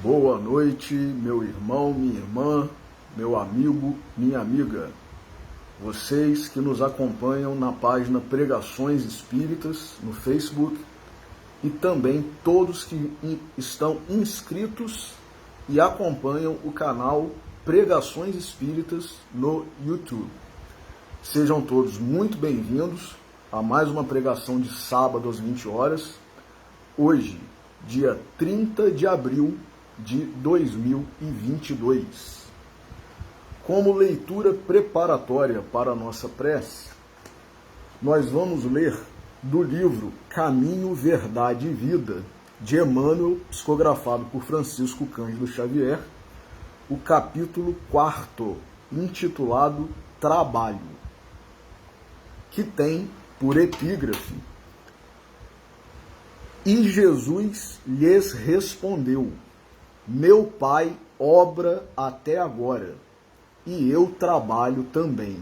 Boa noite, meu irmão, minha irmã, meu amigo, minha amiga. Vocês que nos acompanham na página Pregações Espíritas no Facebook e também todos que estão inscritos e acompanham o canal Pregações Espíritas no YouTube. Sejam todos muito bem-vindos a mais uma pregação de sábado às 20 horas. Hoje, dia 30 de abril de 2022. Como leitura preparatória para a nossa prece, nós vamos ler do livro Caminho, Verdade e Vida, de Emmanuel, psicografado por Francisco Cândido Xavier, o capítulo 4º, intitulado Trabalho, que tem por epígrafe: E Jesus lhes respondeu: Meu Pai obra até agora, e eu trabalho também.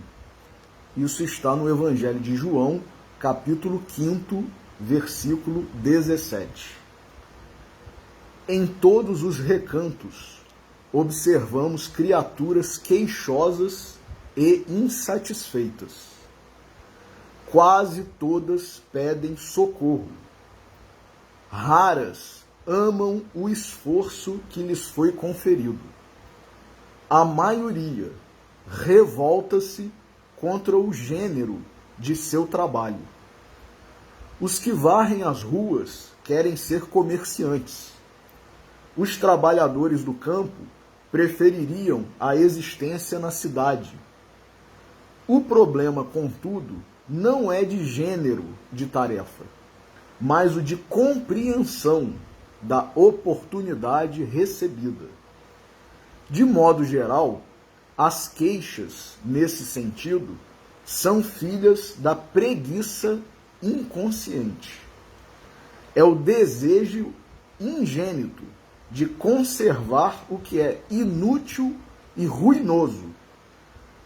Isso está no Evangelho de João, capítulo 5º, versículo 17. Em todos os recantos, observamos criaturas queixosas e insatisfeitas. Quase todas pedem socorro. Raras amam o esforço que lhes foi conferido. A maioria revolta-se contra o gênero de seu trabalho. Os que varrem as ruas querem ser comerciantes. Os trabalhadores do campo prefeririam a existência na cidade. O problema, contudo, não é de gênero de tarefa, mas o de compreensão da oportunidade recebida. De modo geral, as queixas, nesse sentido, são filhas da preguiça inconsciente. É o desejo ingênito de conservar o que é inútil e ruinoso,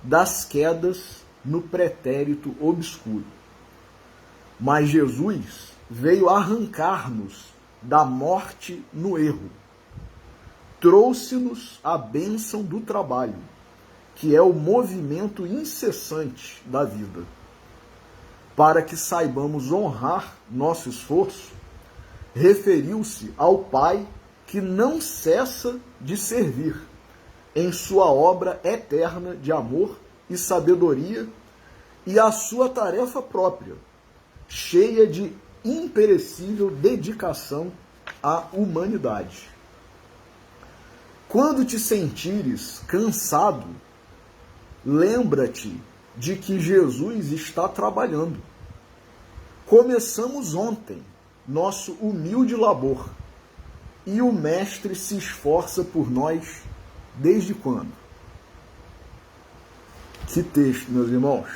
das quedas no pretérito obscuro. Mas Jesus veio arrancar-nos da morte no erro. Trouxe-nos a bênção do trabalho, que é o movimento incessante da vida. Para que saibamos honrar nosso esforço, referiu-se ao Pai que não cessa de servir em sua obra eterna de amor e sabedoria e a sua tarefa própria, cheia de imperecível dedicação à humanidade. Quando te sentires cansado, lembra-te de que Jesus está trabalhando. Começamos ontem nosso humilde labor e o Mestre se esforça por nós desde quando? Que texto, meus irmãos?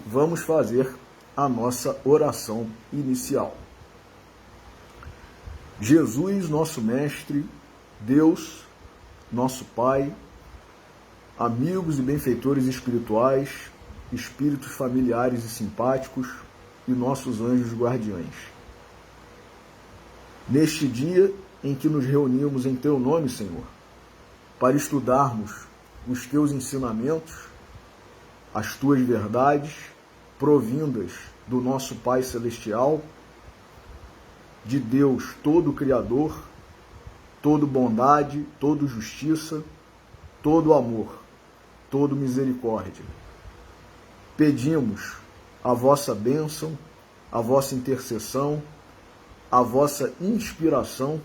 Vamos fazer a nossa oração inicial. Jesus, nosso Mestre, Deus, nosso Pai, amigos e benfeitores espirituais, espíritos familiares e simpáticos e nossos anjos guardiães. Neste dia em que nos reunimos em Teu nome, Senhor, para estudarmos os Teus ensinamentos, as Tuas verdades, provindas do nosso Pai Celestial, de Deus todo Criador, todo bondade, todo justiça, todo amor, todo misericórdia. Pedimos a vossa bênção, a vossa intercessão, a vossa inspiração,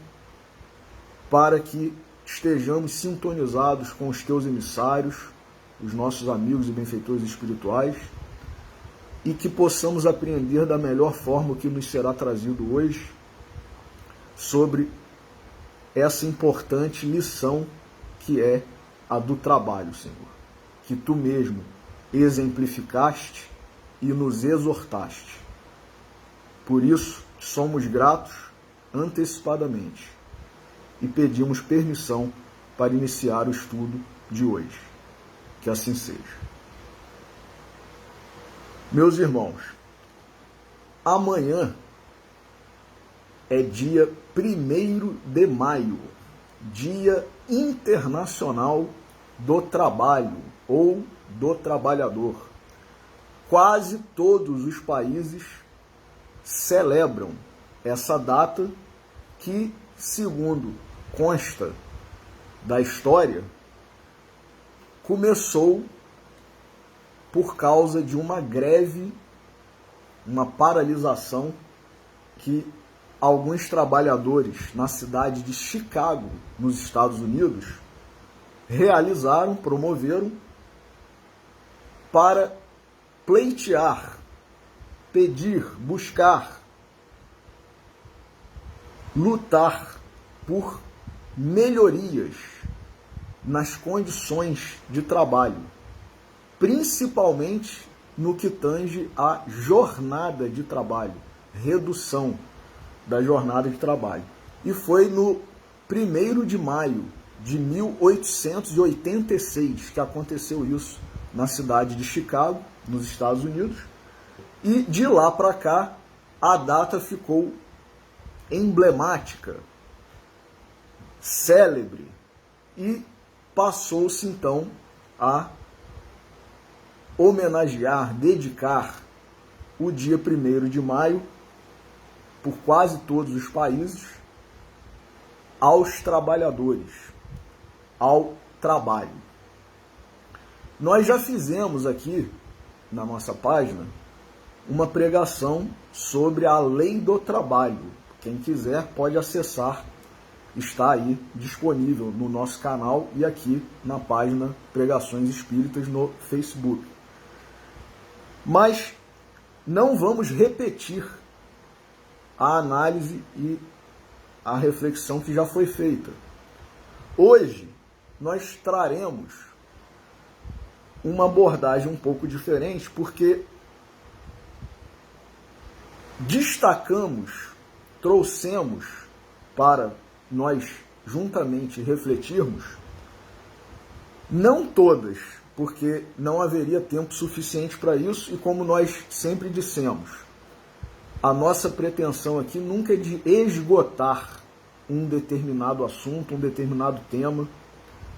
para que estejamos sintonizados com os teus emissários, os nossos amigos e benfeitores espirituais, e que possamos aprender da melhor forma o que nos será trazido hoje sobre essa importante lição que é a do trabalho, Senhor, que Tu mesmo exemplificaste e nos exortaste. Por isso, somos gratos antecipadamente e pedimos permissão para iniciar o estudo de hoje. Que assim seja. Meus irmãos, amanhã é dia 1º de maio Dia Internacional do Trabalho ou do Trabalhador. Quase todos os países celebram essa data que, segundo consta da história, começou por causa de uma greve, uma paralisação que alguns trabalhadores na cidade de Chicago, nos Estados Unidos, realizaram, promoveram, para pleitear, pedir, buscar, lutar por melhorias nas condições de trabalho, principalmente no que tange à jornada de trabalho, redução da jornada de trabalho. E foi no 1º de maio de 1886 que aconteceu isso na cidade de Chicago, nos Estados Unidos, e de lá para cá a data ficou emblemática, célebre, e passou-se então a homenagear, dedicar o dia 1º de maio, por quase todos os países, aos trabalhadores, ao trabalho. Nós já fizemos aqui, na nossa página, uma pregação sobre a lei do trabalho. Quem quiser pode acessar, está aí disponível no nosso canal e aqui na página Pregações Espíritas no Facebook. Mas não vamos repetir a análise e a reflexão que já foi feita. Hoje nós traremos uma abordagem um pouco diferente, porque trouxemos para nós juntamente refletirmos, não todas, porque não haveria tempo suficiente para isso, e como nós sempre dissemos, a nossa pretensão aqui nunca é de esgotar um determinado assunto, um determinado tema,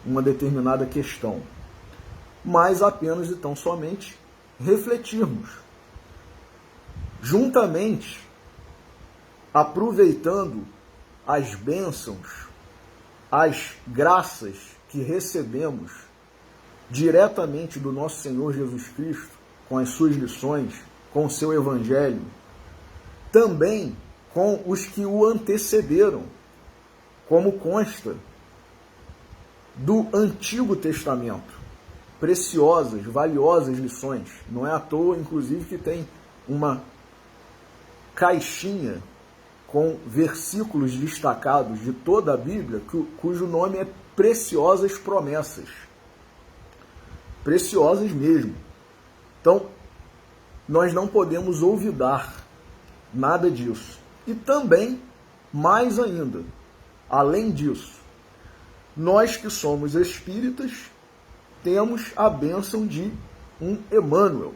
uma determinada questão, mas apenas e tão somente refletirmos, juntamente aproveitando as bênçãos, as graças que recebemos diretamente do nosso Senhor Jesus Cristo, com as suas lições, com o seu Evangelho, também com os que o antecederam, como consta do Antigo Testamento. Preciosas, valiosas lições. Não é à toa, inclusive, que tem uma caixinha com versículos destacados de toda a Bíblia, cujo nome é Preciosas Promessas. Preciosas mesmo. Então, nós não podemos olvidar nada disso. E também, mais ainda, além disso, nós que somos espíritas, temos a bênção de um Emmanuel,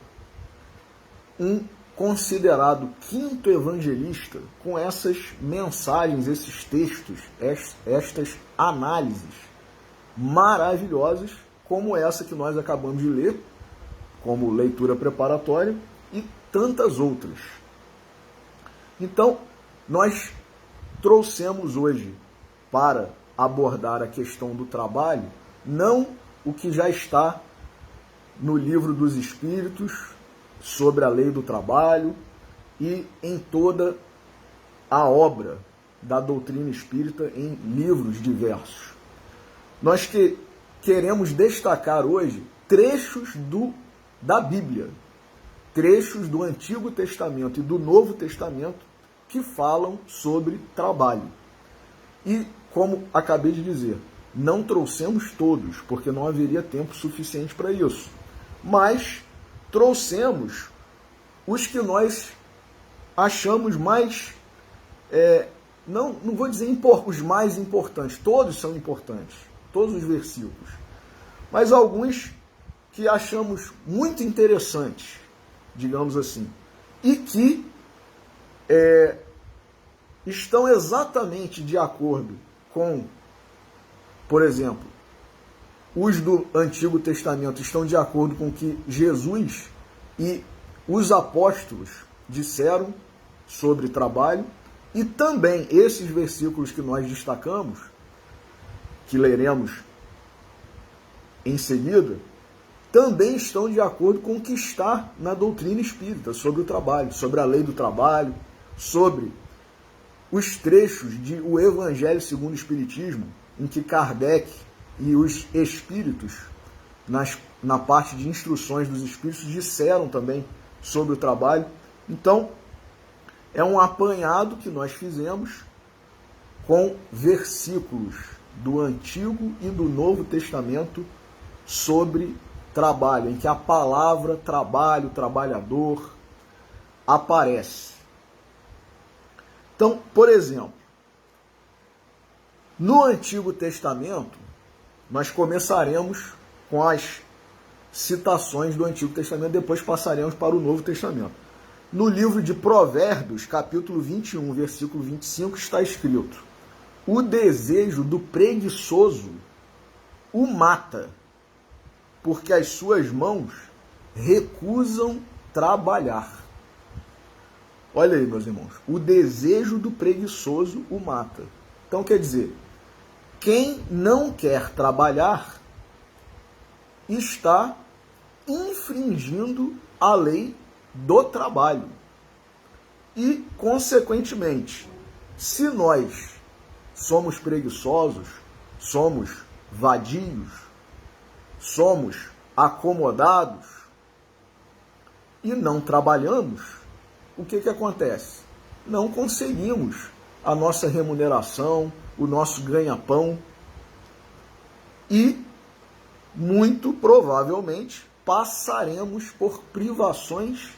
um considerado quinto evangelista, com essas mensagens, esses textos, estas análises maravilhosas, como essa que nós acabamos de ler, como leitura preparatória, e tantas outras. Então, nós trouxemos hoje para abordar a questão do trabalho, não o que já está no Livro dos Espíritos, sobre a lei do trabalho e em toda a obra da doutrina espírita em livros diversos. Nós queremos destacar hoje trechos da Bíblia, trechos do Antigo Testamento e do Novo Testamento que falam sobre trabalho. E, como acabei de dizer, não trouxemos todos, porque não haveria tempo suficiente para isso. Mas trouxemos os que nós achamos mais, não vou dizer os mais importantes, todos são importantes, todos os versículos, mas alguns que achamos muito interessantes, digamos assim, e que estão exatamente de acordo com Por exemplo, os do Antigo Testamento estão de acordo com o que Jesus e os apóstolos disseram sobre trabalho, e também esses versículos que nós destacamos, que leremos em seguida, também estão de acordo com o que está na doutrina espírita sobre o trabalho, sobre a lei do trabalho, sobre os trechos de O Evangelho segundo o Espiritismo, em que Kardec e os espíritos, na parte de instruções dos espíritos, disseram também sobre o trabalho. Então, é um apanhado que nós fizemos com versículos do Antigo e do Novo Testamento sobre trabalho, em que a palavra trabalho, trabalhador, aparece. Então, por exemplo, no Antigo Testamento, nós começaremos com as citações do Antigo Testamento, depois passaremos para o Novo Testamento. No livro de Provérbios, capítulo 21, versículo 25, está escrito: o desejo do preguiçoso o mata, porque as suas mãos recusam trabalhar. Olha aí, meus irmãos, o desejo do preguiçoso o mata. Então, quer dizer, quem não quer trabalhar está infringindo a lei do trabalho. E, consequentemente, se nós somos preguiçosos, somos vadios, somos acomodados e não trabalhamos, o que acontece? Não conseguimos a nossa remuneração, o nosso ganha-pão e, muito provavelmente, passaremos por privações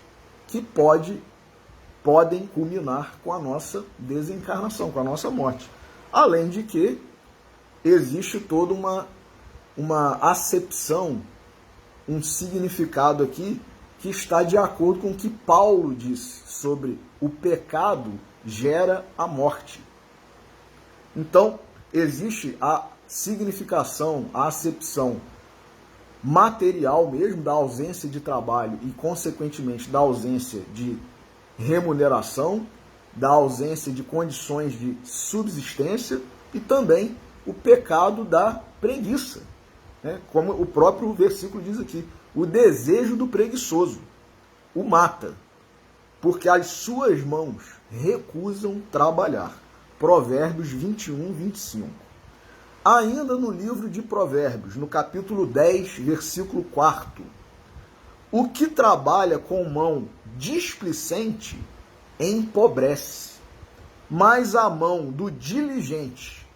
que podem culminar com a nossa desencarnação, com a nossa morte. Além de que existe toda uma acepção, um significado aqui que está de acordo com o que Paulo disse sobre o pecado gera a morte. Então, existe a significação, a acepção material mesmo da ausência de trabalho e, consequentemente, da ausência de remuneração, da ausência de condições de subsistência e também o pecado da preguiça, né? Como o próprio versículo diz aqui, o desejo do preguiçoso o mata, porque as suas mãos recusam trabalhar. Provérbios 21, 25. Ainda no livro de Provérbios, no capítulo 10, versículo 4, o que trabalha com mão displicente empobrece, mas a mão do diligente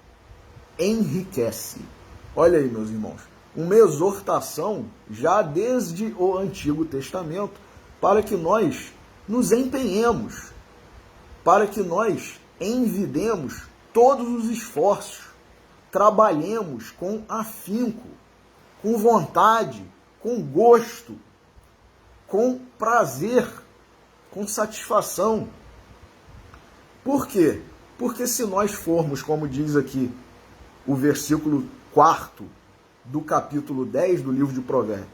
enriquece. Olha aí, meus irmãos, uma exortação já desde o Antigo Testamento para que nós nos empenhemos, para que nós envidemos todos os esforços, trabalhemos com afinco, com vontade, com gosto, com prazer, com satisfação. Por quê? Porque se nós formos, como diz aqui o versículo 4 do capítulo 10 do livro de Provérbios,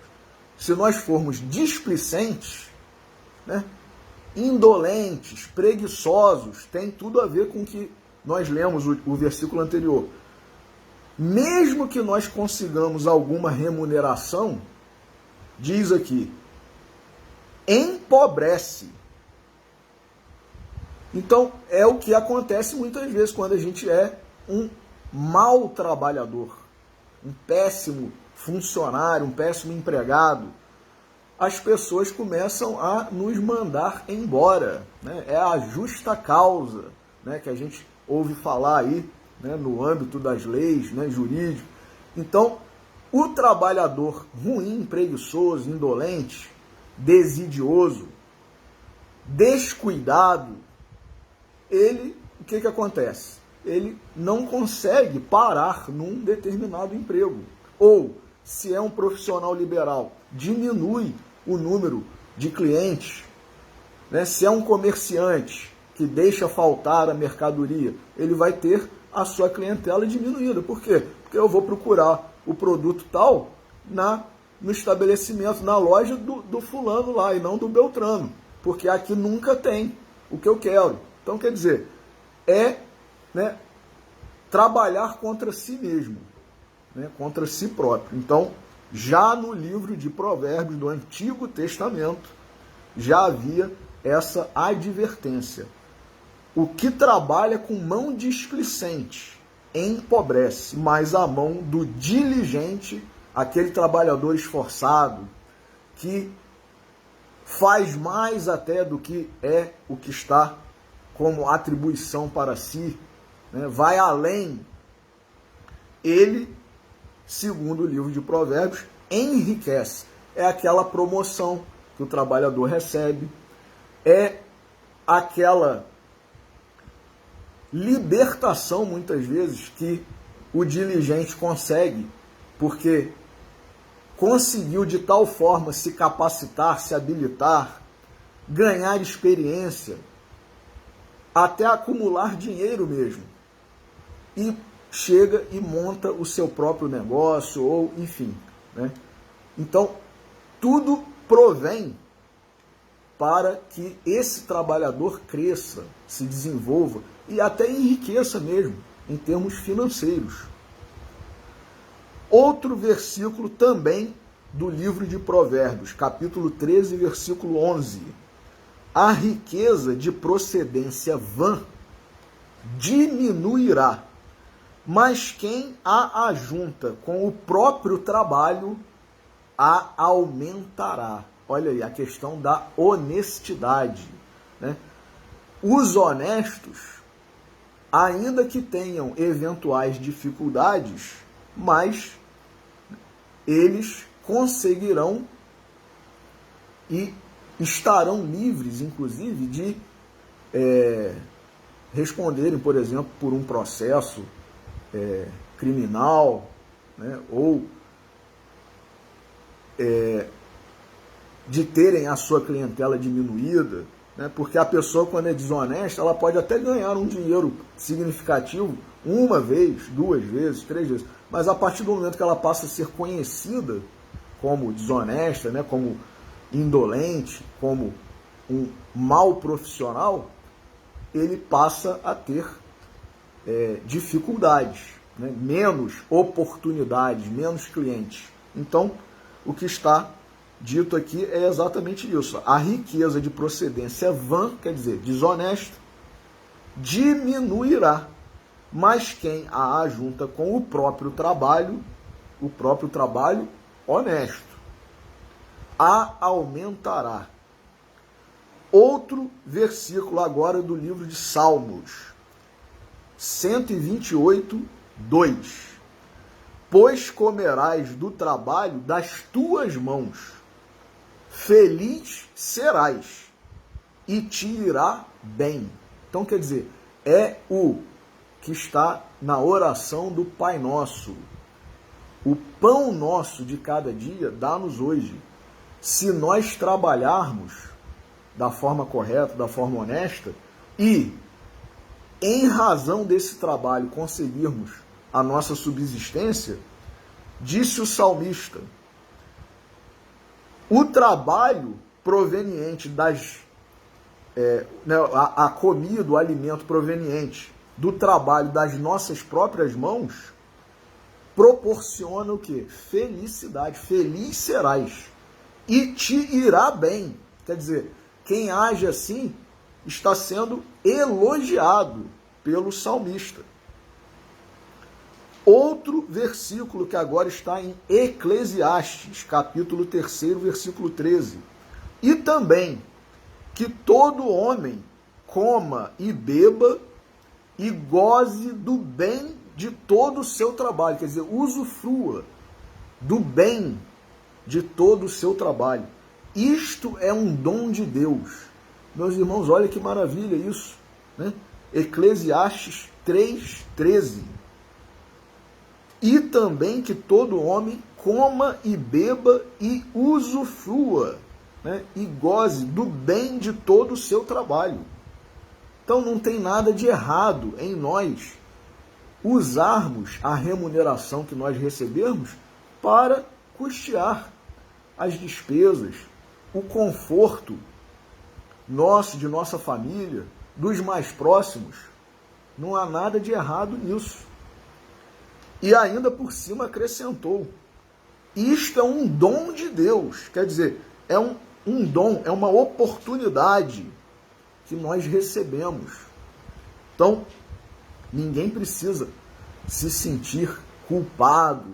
se nós formos displicentes, né, indolentes, preguiçosos, tem tudo a ver com o que nós lemos o versículo anterior. Mesmo que nós consigamos alguma remuneração, diz aqui, empobrece. Então, é o que acontece muitas vezes quando a gente é um mau trabalhador, um péssimo funcionário, um péssimo empregado. As pessoas começam a nos mandar embora, né? É a justa causa, né, que a gente ouve falar aí, né, no âmbito das leis, né, jurídico. Então, o trabalhador ruim, preguiçoso, indolente, desidioso, descuidado, o que acontece? Ele não consegue parar num determinado emprego. Ou, se é um profissional liberal, diminui o número de clientes, né? Se é um comerciante que deixa faltar a mercadoria, ele vai ter a sua clientela diminuída. Por quê? Porque eu vou procurar o produto tal no estabelecimento, na loja do fulano lá, e não do Beltrano, porque aqui nunca tem o que eu quero. Então, quer dizer, trabalhar contra si mesmo, contra si próprio. Então, já no livro de Provérbios do Antigo Testamento, já havia essa advertência. O que trabalha com mão displicente empobrece, mas a mão do diligente, aquele trabalhador esforçado, que faz mais até do que é o que está como atribuição para si, vai além, ele, segundo o livro de Provérbios, enriquece. É aquela promoção que o trabalhador recebe, é aquela libertação, muitas vezes, que o diligente consegue, porque conseguiu de tal forma se capacitar, se habilitar, ganhar experiência, até acumular dinheiro mesmo, e chega e monta o seu próprio negócio, ou enfim. Então, tudo provém para que esse trabalhador cresça, se desenvolva e até enriqueça mesmo, em termos financeiros. Outro versículo também do livro de Provérbios, capítulo 13, versículo 11. A riqueza de procedência vã diminuirá, mas quem a ajunta com o próprio trabalho a aumentará. Olha aí, a questão da honestidade. Os honestos, ainda que tenham eventuais dificuldades, mas eles conseguirão e estarão livres, inclusive, de responderem, por exemplo, por um processo criminal, ou de terem a sua clientela diminuída, porque a pessoa, quando é desonesta, ela pode até ganhar um dinheiro significativo uma vez, 2 vezes, 3 vezes, mas a partir do momento que ela passa a ser conhecida como desonesta, como indolente, como um mau profissional, ele passa a ter dificuldades, menos oportunidades, menos clientes. Então, o que está dito aqui é exatamente isso. A riqueza de procedência vã, quer dizer, desonesta, diminuirá, mas quem a ajunta com o próprio trabalho honesto, a aumentará. Outro versículo agora do livro de Salmos, 128, 2. Pois comerás do trabalho das tuas mãos, feliz serás, e te irá bem. Então, quer dizer, é o que está na oração do Pai Nosso. O pão nosso de cada dia dá-nos hoje. Se nós trabalharmos da forma correta, da forma honesta, e, em razão desse trabalho, conseguirmos a nossa subsistência, disse o salmista, o trabalho proveniente a comida, o alimento proveniente do trabalho das nossas próprias mãos, proporciona o quê? Felicidade. Feliz serás e te irá bem. Quer dizer, quem age assim está sendo elogiado pelo salmista. Outro versículo que agora está em Eclesiastes, capítulo 3, versículo 13. E também que todo homem coma e beba e goze do bem de todo o seu trabalho. Quer dizer, usufrua do bem de todo o seu trabalho. Isto é um dom de Deus. Meus irmãos, olha que maravilha isso. Eclesiastes 3, 13. E também que todo homem coma e beba e usufrua, e goze do bem de todo o seu trabalho. Então não tem nada de errado em nós usarmos a remuneração que nós recebermos para custear as despesas, o conforto nosso, de nossa família, dos mais próximos. Não há nada de errado nisso. E ainda por cima acrescentou: isto é um dom de Deus. Quer dizer, é um dom, é uma oportunidade que nós recebemos. Então, ninguém precisa se sentir culpado,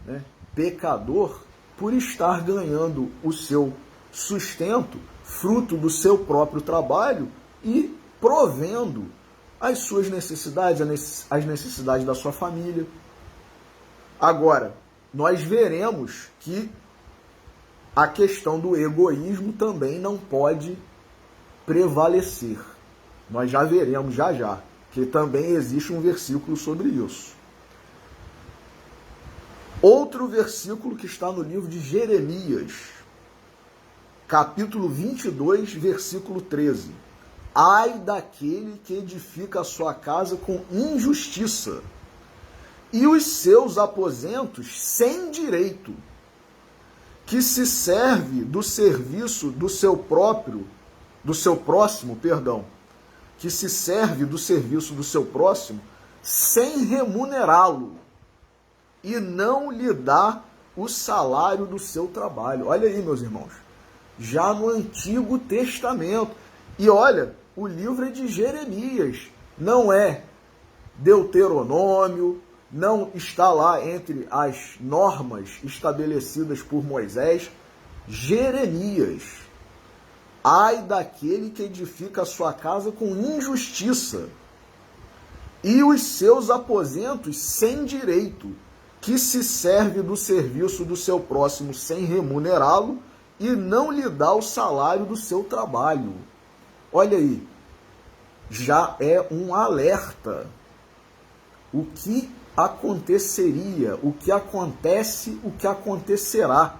né, pecador, por estar ganhando o seu sustento, fruto do seu próprio trabalho e provendo as suas necessidades, as necessidades da sua família. Agora, nós veremos que a questão do egoísmo também não pode prevalecer. Nós já veremos já, que também existe um versículo sobre isso. Outro versículo que está no livro de Jeremias, capítulo 22, versículo 13. Ai daquele que edifica a sua casa com injustiça e os seus aposentos sem direito, que se serve do serviço do seu próximo, que se serve do serviço do seu próximo sem remunerá-lo e não lhe dá o salário do seu trabalho. Olha aí, meus irmãos, já no Antigo Testamento. E olha, o livro é de Jeremias, não é Deuteronômio, não está lá entre as normas estabelecidas por Moisés. Jeremias. Ai daquele que edifica a sua casa com injustiça e os seus aposentos sem direito, que se serve do serviço do seu próximo sem remunerá-lo e não lhe dá o salário do seu trabalho. Olha aí, já é um alerta. O que aconteceria, o que acontece, o que acontecerá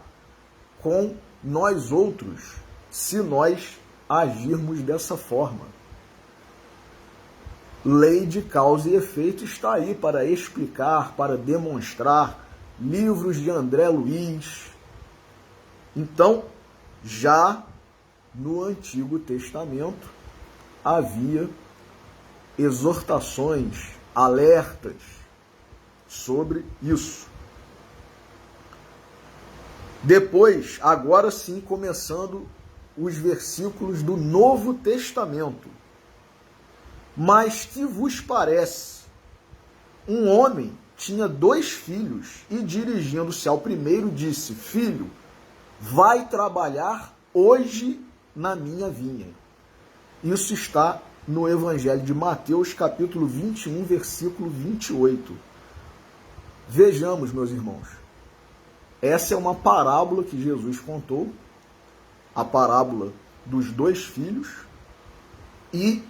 com nós outros se nós agirmos dessa forma. Lei de causa e efeito está aí para explicar, para demonstrar. Livros de André Luiz. Então, já no Antigo Testamento havia exortações, alertas sobre isso. Depois, agora sim, começando os versículos do Novo Testamento. Mas que vos parece? Um homem tinha 2 filhos e, dirigindo-se ao primeiro, disse: Filho, vai trabalhar hoje na minha vinha. Isso está no Evangelho de Mateus, capítulo 21, versículo 28. Vejamos, meus irmãos, essa é uma parábola que Jesus contou, a parábola dos 2 filhos, e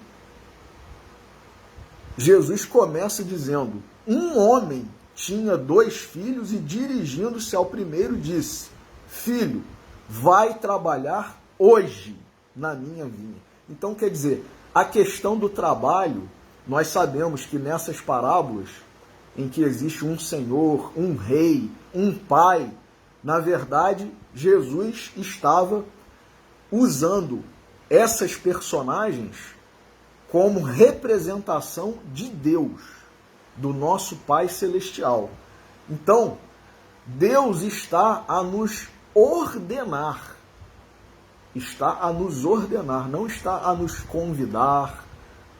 Jesus começa dizendo: um homem tinha 2 filhos e, dirigindo-se ao primeiro, disse: Filho, vai trabalhar hoje na minha vinha. Então, quer dizer, a questão do trabalho, nós sabemos que nessas parábolas, em que existe um senhor, um rei, um pai, na verdade, Jesus estava usando essas personagens como representação de Deus, do nosso Pai Celestial. Então, Deus está a nos ordenar, não está a nos convidar,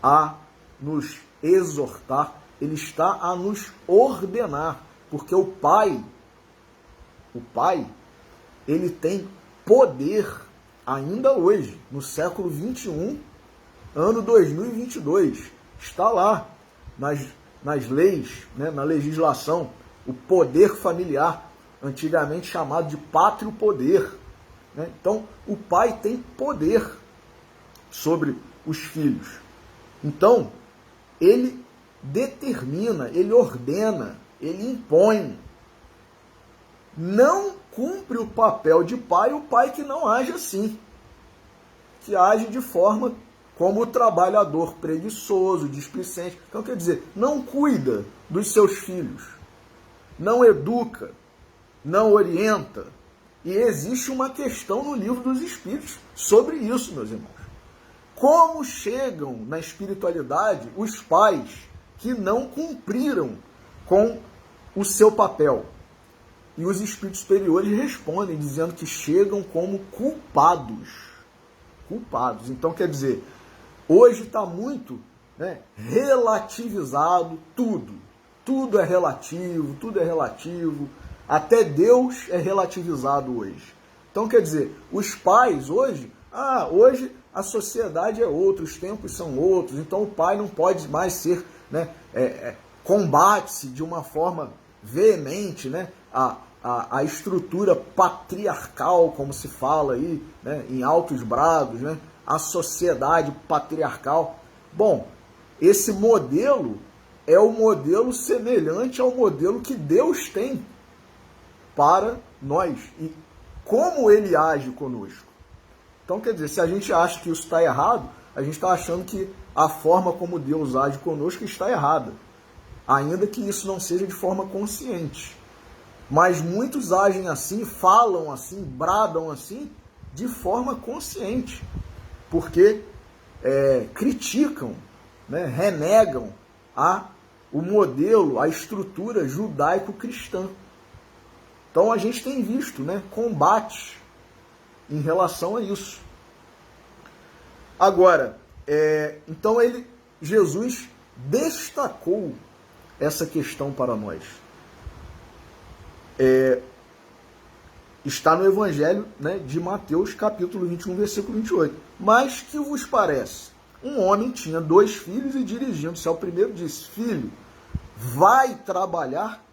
a nos exortar, Ele está a nos ordenar, porque o Pai, Ele tem poder ainda hoje, no século 21, ano 2022, está lá nas leis, né, na legislação, o poder familiar, antigamente chamado de pátrio poder. Né? Então, o pai tem poder sobre os filhos. Então, ele determina, ele ordena, ele impõe. Não cumpre o papel de pai o pai que não age assim, que age de forma como o trabalhador preguiçoso, displicente. Então, quer dizer, não cuida dos seus filhos, não educa, não orienta. E existe uma questão no Livro dos Espíritos sobre isso, meus irmãos. Como chegam na espiritualidade os pais que não cumpriram com o seu papel? E os espíritos superiores respondem dizendo que chegam como culpados. Culpados. Então, quer dizer, hoje está muito, né, relativizado tudo. Tudo é relativo, tudo é relativo. Até Deus é relativizado hoje. Então, quer dizer, os pais hoje, hoje a sociedade é outra, os tempos são outros, então o pai não pode mais ser, né, combate-se de uma forma veemente, né, a estrutura patriarcal, como se fala aí, né, em altos brados, né, a sociedade patriarcal. Bom, esse modelo é o modelo semelhante ao modelo que Deus tem para nós e como ele age conosco. Então, quer dizer, se a gente acha que isso está errado, a gente está achando que a forma como Deus age conosco está errada, ainda que isso não seja de forma consciente. Mas muitos agem assim, falam assim, bradam assim, de forma consciente, porque criticam, né, renegam o modelo, a estrutura judaico-cristã. Então a gente tem visto, né, combate em relação a isso. Agora, então Jesus destacou essa questão para nós. Está no Evangelho, né, de Mateus, capítulo 21, versículo 28. Mas que vos parece? Um homem tinha 2 filhos e, dirigindo-se ao primeiro, disse: Filho, vai trabalhar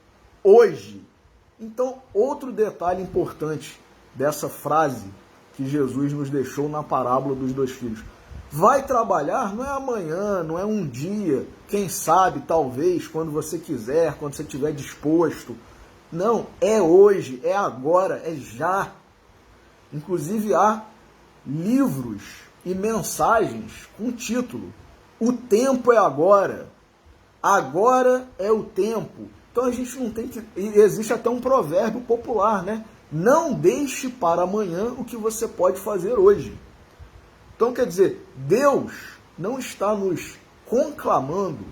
hoje. Então, outro detalhe importante dessa frase que Jesus nos deixou na parábola dos 2 filhos. Vai trabalhar não é amanhã, não é um dia, quem sabe, talvez, quando você quiser, quando você estiver disposto. Não, é hoje, é agora, é já. Inclusive há livros e mensagens com título: O tempo é agora. Agora é o tempo. Então a gente não tem que... Existe até um provérbio popular, né? Não deixe para amanhã o que você pode fazer hoje. Então, quer dizer, Deus não está nos conclamando,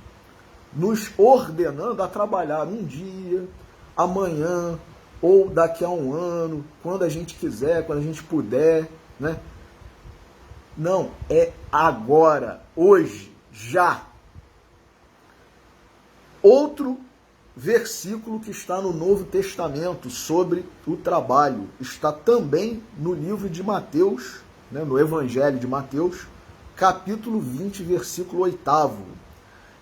nos ordenando a trabalhar um dia, amanhã, ou daqui a um ano, quando a gente quiser, quando a gente puder, né? Não, é agora, hoje, já. Outro versículo que está no Novo Testamento sobre o trabalho está também no livro de Mateus, né, no Evangelho de Mateus, capítulo 20, versículo 8.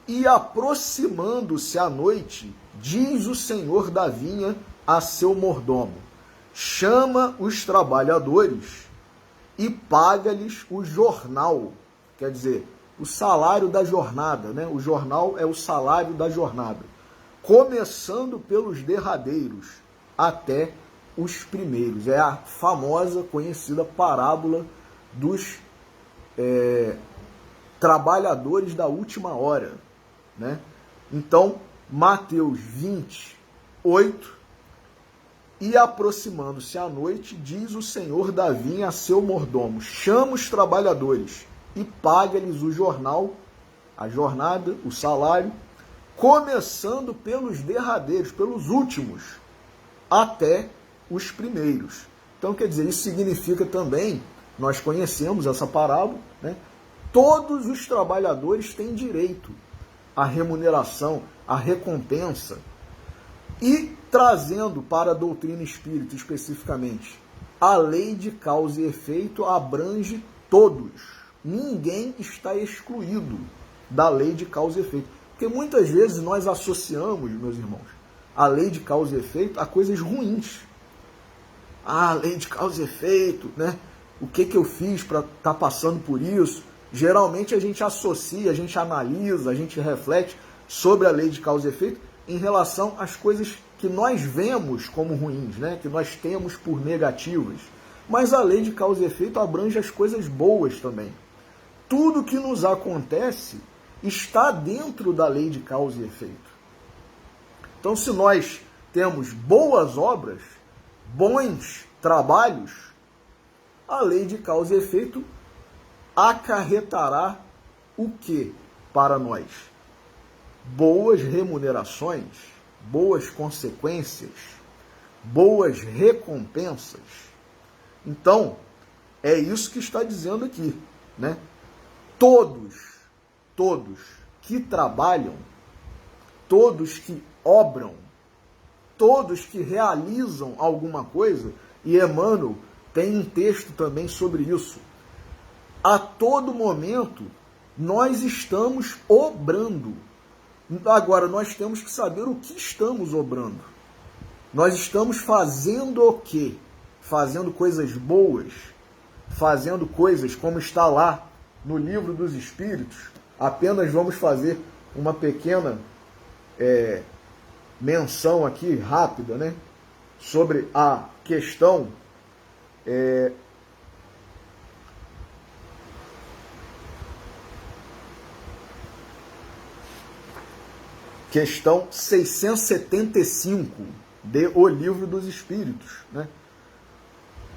E aproximando-se a noite, diz o senhor da vinha a seu mordomo: chama os trabalhadores e paga-lhes o jornal, quer dizer, o salário da jornada, né? O jornal é o salário da jornada, começando pelos derradeiros até os primeiros. É a famosa, conhecida parábola dos trabalhadores da última hora, né? Então, Mateus 28, e aproximando-se a noite, diz o senhor da vinha a seu mordomo: chama os trabalhadores e paga-lhes o jornal, a jornada, o salário, começando pelos derradeiros, pelos últimos, até os primeiros. Então, quer dizer, isso significa também, nós conhecemos essa parábola, né? Todos os trabalhadores têm direito à remuneração, à recompensa. E trazendo para a doutrina espírita especificamente, a lei de causa e efeito abrange todos. Ninguém está excluído da lei de causa e efeito. Porque muitas vezes nós associamos, meus irmãos, a lei de causa e efeito a coisas ruins. A lei de causa e efeito, né? O que eu fiz para estar passando por isso? Geralmente a gente associa, a gente analisa, a gente reflete sobre a lei de causa e efeito em relação às coisas que nós vemos como ruins, né? Que nós temos por negativas. Mas a lei de causa e efeito abrange as coisas boas também. tudo que nos acontece está dentro da lei de causa e efeito. Então, se nós temos boas obras, bons trabalhos, a lei de causa e efeito acarretará o que para nós? Boas remunerações, boas consequências, boas recompensas. Então, é isso que está dizendo aqui, né? Todos que trabalham, todos que obram, todos que realizam alguma coisa, e Emmanuel tem um texto também sobre isso. A todo momento, nós estamos obrando. Agora, nós temos que saber o que estamos obrando. Nós estamos fazendo o quê? Fazendo coisas boas, fazendo coisas como está lá no Livro dos Espíritos. Apenas vamos fazer uma pequena menção aqui, rápida, né? Sobre a questão questão 675 de O Livro dos Espíritos, né?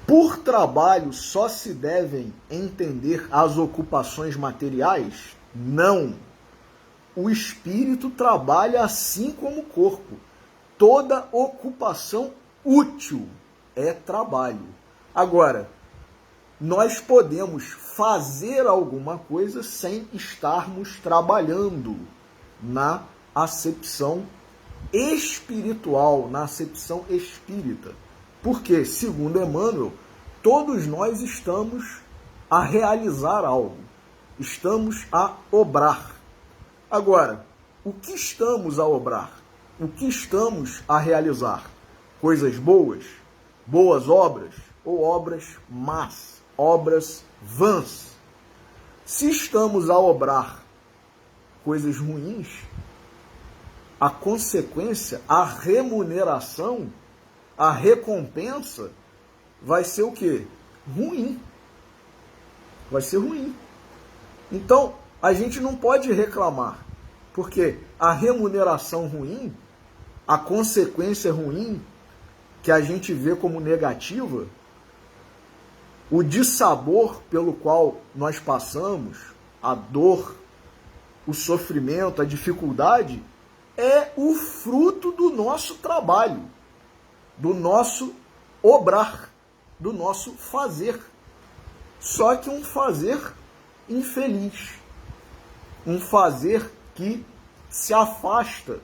Por trabalho só se devem entender as ocupações materiais? Não. O espírito trabalha assim como o corpo. Toda ocupação útil é trabalho. Agora, nós podemos fazer alguma coisa sem estarmos trabalhando na acepção espiritual, na acepção espírita. Porque, segundo Emmanuel, todos nós estamos a realizar algo, estamos a obrar. Agora, o que estamos a obrar? O que estamos a realizar? Coisas boas? Boas obras? Ou obras más? Obras vãs? Se estamos a obrar coisas ruins, a consequência, a remuneração, a recompensa vai ser o quê? Ruim. Vai ser ruim. Então, a gente não pode reclamar, porque a remuneração ruim, a consequência ruim, que a gente vê como negativa, o dissabor pelo qual nós passamos, a dor, o sofrimento, a dificuldade, é o fruto do nosso trabalho, do nosso obrar, do nosso fazer. Só que um fazer infeliz, um fazer que se afasta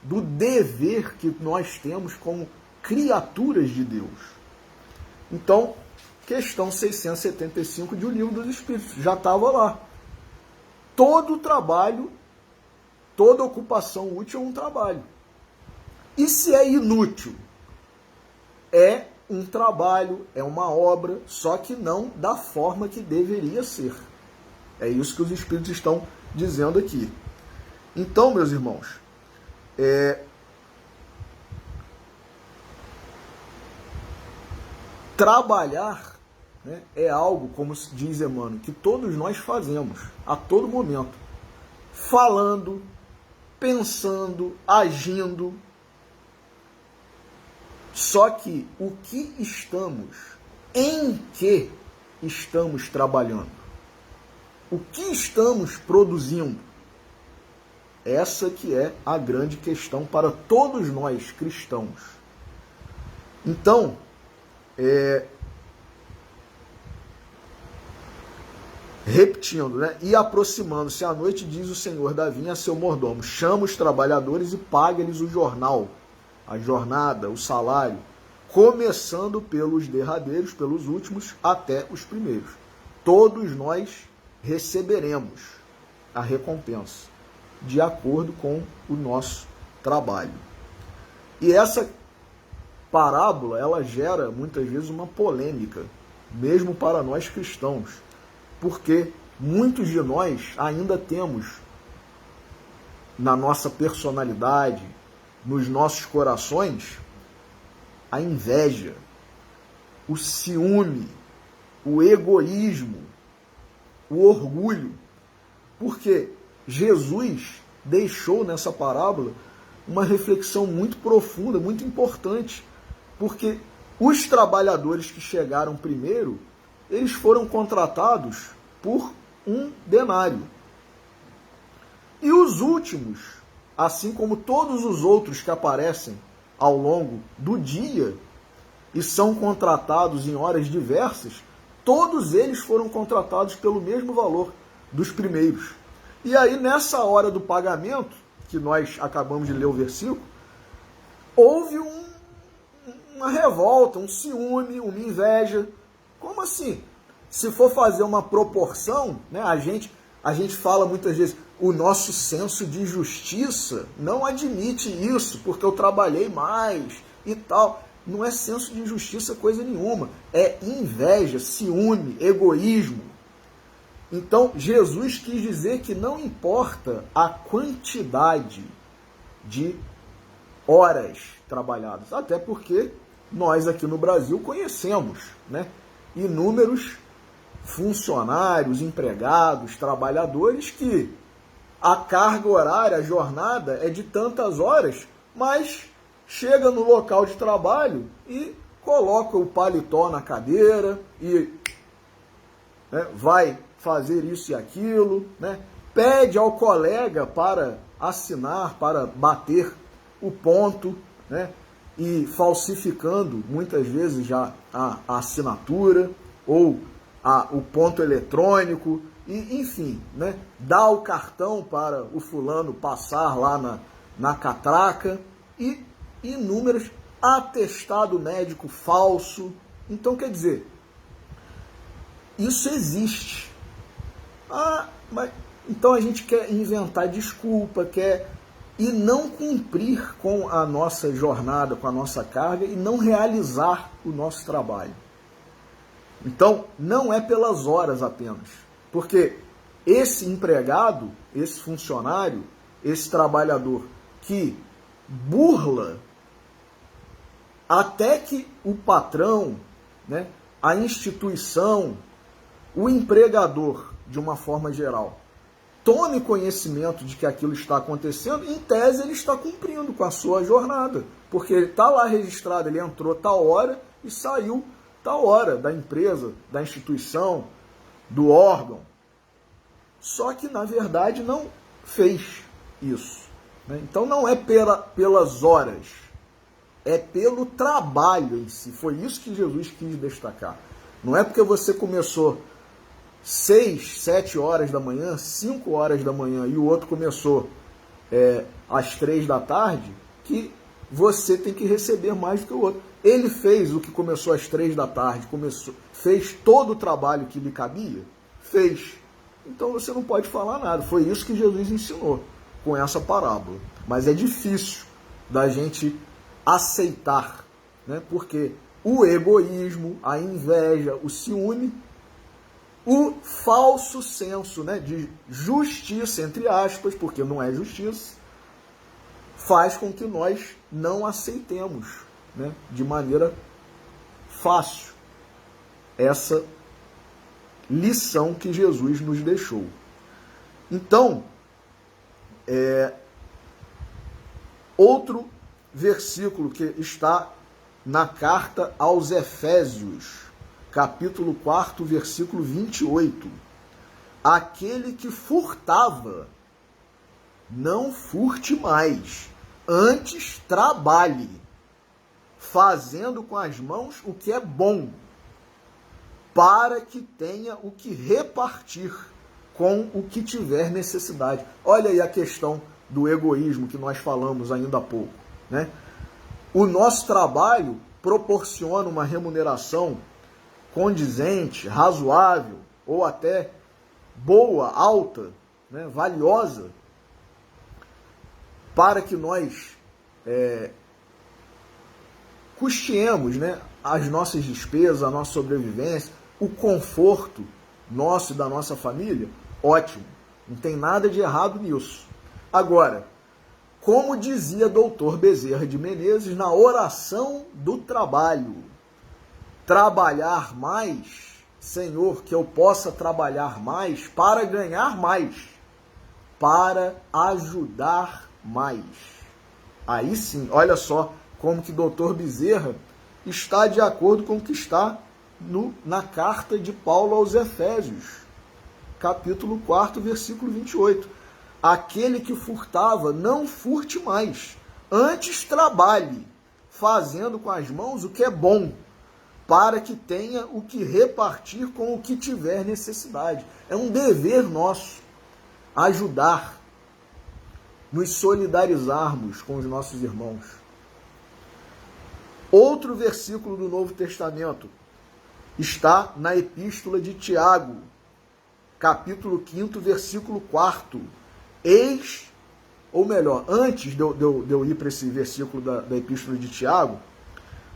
do dever que nós temos como criaturas de Deus. Então, questão 675 de O Livro dos Espíritos, já estava lá. Todo trabalho, toda ocupação útil é um trabalho. E se é inútil? É um trabalho, é uma obra, só que não da forma que deveria ser. É isso que os Espíritos estão dizendo aqui. Então, meus irmãos, trabalhar, né, é algo, como diz Emmanuel, que todos nós fazemos a todo momento. Falando, pensando, agindo. Só que o que estamos, em que estamos trabalhando? O que estamos produzindo? Essa que é a grande questão para todos nós cristãos. Então, repetindo, né? E aproximando-se à noite, diz o senhor da vinha a seu mordomo: chama os trabalhadores e paga-lhes o jornal, a jornada, o salário, começando pelos derradeiros, pelos últimos, até os primeiros. Todos nós receberemos a recompensa de acordo com o nosso trabalho. E essa parábola, ela gera muitas vezes uma polêmica, mesmo para nós cristãos, porque muitos de nós ainda temos na nossa personalidade, nos nossos corações, a inveja, o ciúme, o egoísmo, o orgulho, porque Jesus deixou nessa parábola uma reflexão muito profunda, muito importante, porque os trabalhadores que chegaram primeiro, eles foram contratados por um denário. E os últimos, assim como todos os outros que aparecem ao longo do dia e são contratados em horas diversas, todos eles foram contratados pelo mesmo valor dos primeiros. E aí, nessa hora do pagamento, que nós acabamos de ler o versículo, houve uma revolta, um ciúme, uma inveja. Como assim? Se for fazer uma proporção, né, a gente fala muitas vezes, o nosso senso de justiça não admite isso, porque eu trabalhei mais e tal. Não é senso de justiça coisa nenhuma. É inveja, ciúme, egoísmo. Então, Jesus quis dizer que não importa a quantidade de horas trabalhadas, até porque nós aqui no Brasil conhecemos, né, inúmeros funcionários, empregados, trabalhadores que a carga horária, a jornada é de tantas horas, mas chega no local de trabalho e coloca o paletó na cadeira e, né, vai fazer isso e aquilo, né? Pede ao colega para assinar, para bater o ponto, né? E falsificando muitas vezes já a assinatura ou o ponto eletrônico, e enfim, né? Dá o cartão para o fulano passar lá na catraca e inúmeros, atestado médico falso. Então, quer dizer, isso existe. Mas então a gente quer inventar desculpa, quer e não cumprir com a nossa jornada, com a nossa carga e não realizar o nosso trabalho. Então, não é pelas horas apenas, porque esse empregado, esse funcionário, esse trabalhador que burla até que o patrão, né, a instituição, o empregador, de uma forma geral, tome conhecimento de que aquilo está acontecendo, em tese ele está cumprindo com a sua jornada, porque ele está lá registrado, ele entrou tal hora e saiu tal hora da empresa, da instituição, do órgão. Só que, na verdade, não fez isso, né? Então não é pelas horas, é pelo trabalho em si. Foi isso que Jesus quis destacar. Não é porque você começou 6, 7 horas da manhã, 5 horas da manhã e o outro começou às 3 da tarde, que você tem que receber mais do que o outro. Ele fez o que começou às 3 da tarde, fez todo o trabalho que lhe cabia? Fez. Então você não pode falar nada. Foi isso que Jesus ensinou com essa parábola. Mas é difícil da gente aceitar, né? Porque o egoísmo, a inveja, o ciúme, o falso senso, né, de justiça, entre aspas, porque não é justiça, faz com que nós não aceitemos, né, de maneira fácil essa lição que Jesus nos deixou. Então, outro versículo que está na carta aos Efésios, capítulo 4, versículo 28. Aquele que furtava, não furte mais, antes trabalhe, fazendo com as mãos o que é bom, para que tenha o que repartir com o que tiver necessidade. Olha aí a questão do egoísmo que nós falamos ainda há pouco, né? O nosso trabalho proporciona uma remuneração condizente, razoável, ou até boa, alta, né, valiosa, para que nós custeemos, né, as nossas despesas, a nossa sobrevivência, o conforto nosso e da nossa família. Ótimo, não tem nada de errado nisso. Agora, como dizia Dr. Bezerra de Menezes na oração do trabalho, trabalhar mais Senhor, que eu possa trabalhar mais para ganhar mais, para ajudar mais. Aí sim, olha só como que Dr. Bezerra está de acordo com o que está na carta de Paulo aos Efésios, capítulo 4, versículo 28. Aquele que furtava, não furte mais, antes trabalhe, fazendo com as mãos o que é bom, para que tenha o que repartir com o que tiver necessidade. É um dever nosso ajudar, nos solidarizarmos com os nossos irmãos. Outro versículo do Novo Testamento está na Epístola de Tiago, capítulo 5, versículo 4. Eis, ou melhor, antes de eu ir para esse versículo da Epístola de Tiago,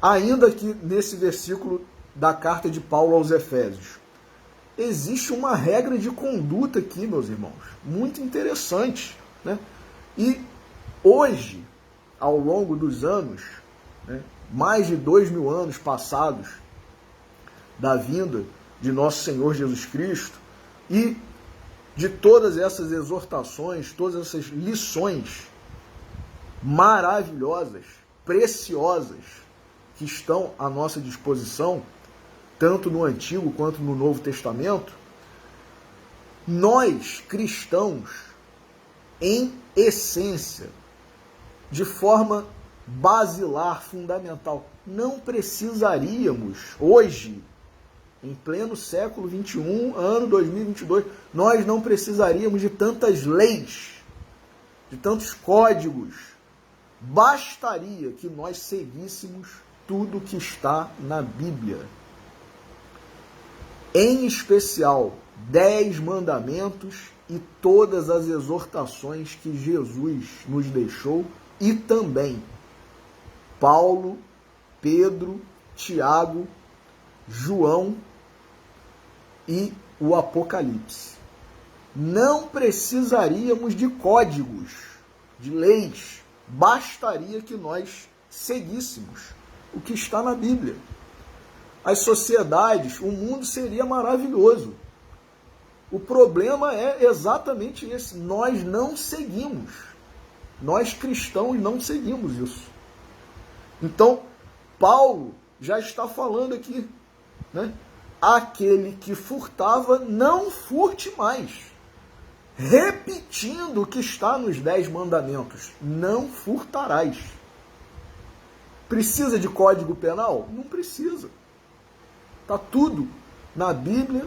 ainda aqui nesse versículo da carta de Paulo aos Efésios, existe uma regra de conduta aqui, meus irmãos, muito interessante, né? E hoje, ao longo dos anos, né, mais de 2000 anos passados da vinda de nosso Senhor Jesus Cristo e de todas essas exortações, todas essas lições maravilhosas, preciosas, que estão à nossa disposição, tanto no Antigo quanto no Novo Testamento, nós, cristãos, em essência, de forma basilar, fundamental, não precisaríamos, hoje, em pleno século XXI, ano 2022, nós não precisaríamos de tantas leis, de tantos códigos. Bastaria que nós seguíssemos tudo que está na Bíblia. Em especial, 10 mandamentos e todas as exortações que Jesus nos deixou, e também Paulo, Pedro, Tiago, João e o Apocalipse. Não precisaríamos de códigos, de leis, bastaria que nós seguíssemos o que está na Bíblia. As sociedades, o mundo seria maravilhoso. O problema é exatamente esse, nós não seguimos. Nós cristãos não seguimos isso. Então, Paulo já está falando aqui, né? Aquele que furtava, não furte mais. Repetindo o que está nos 10 mandamentos, não furtarás. Precisa de código penal? Não precisa. Está tudo na Bíblia,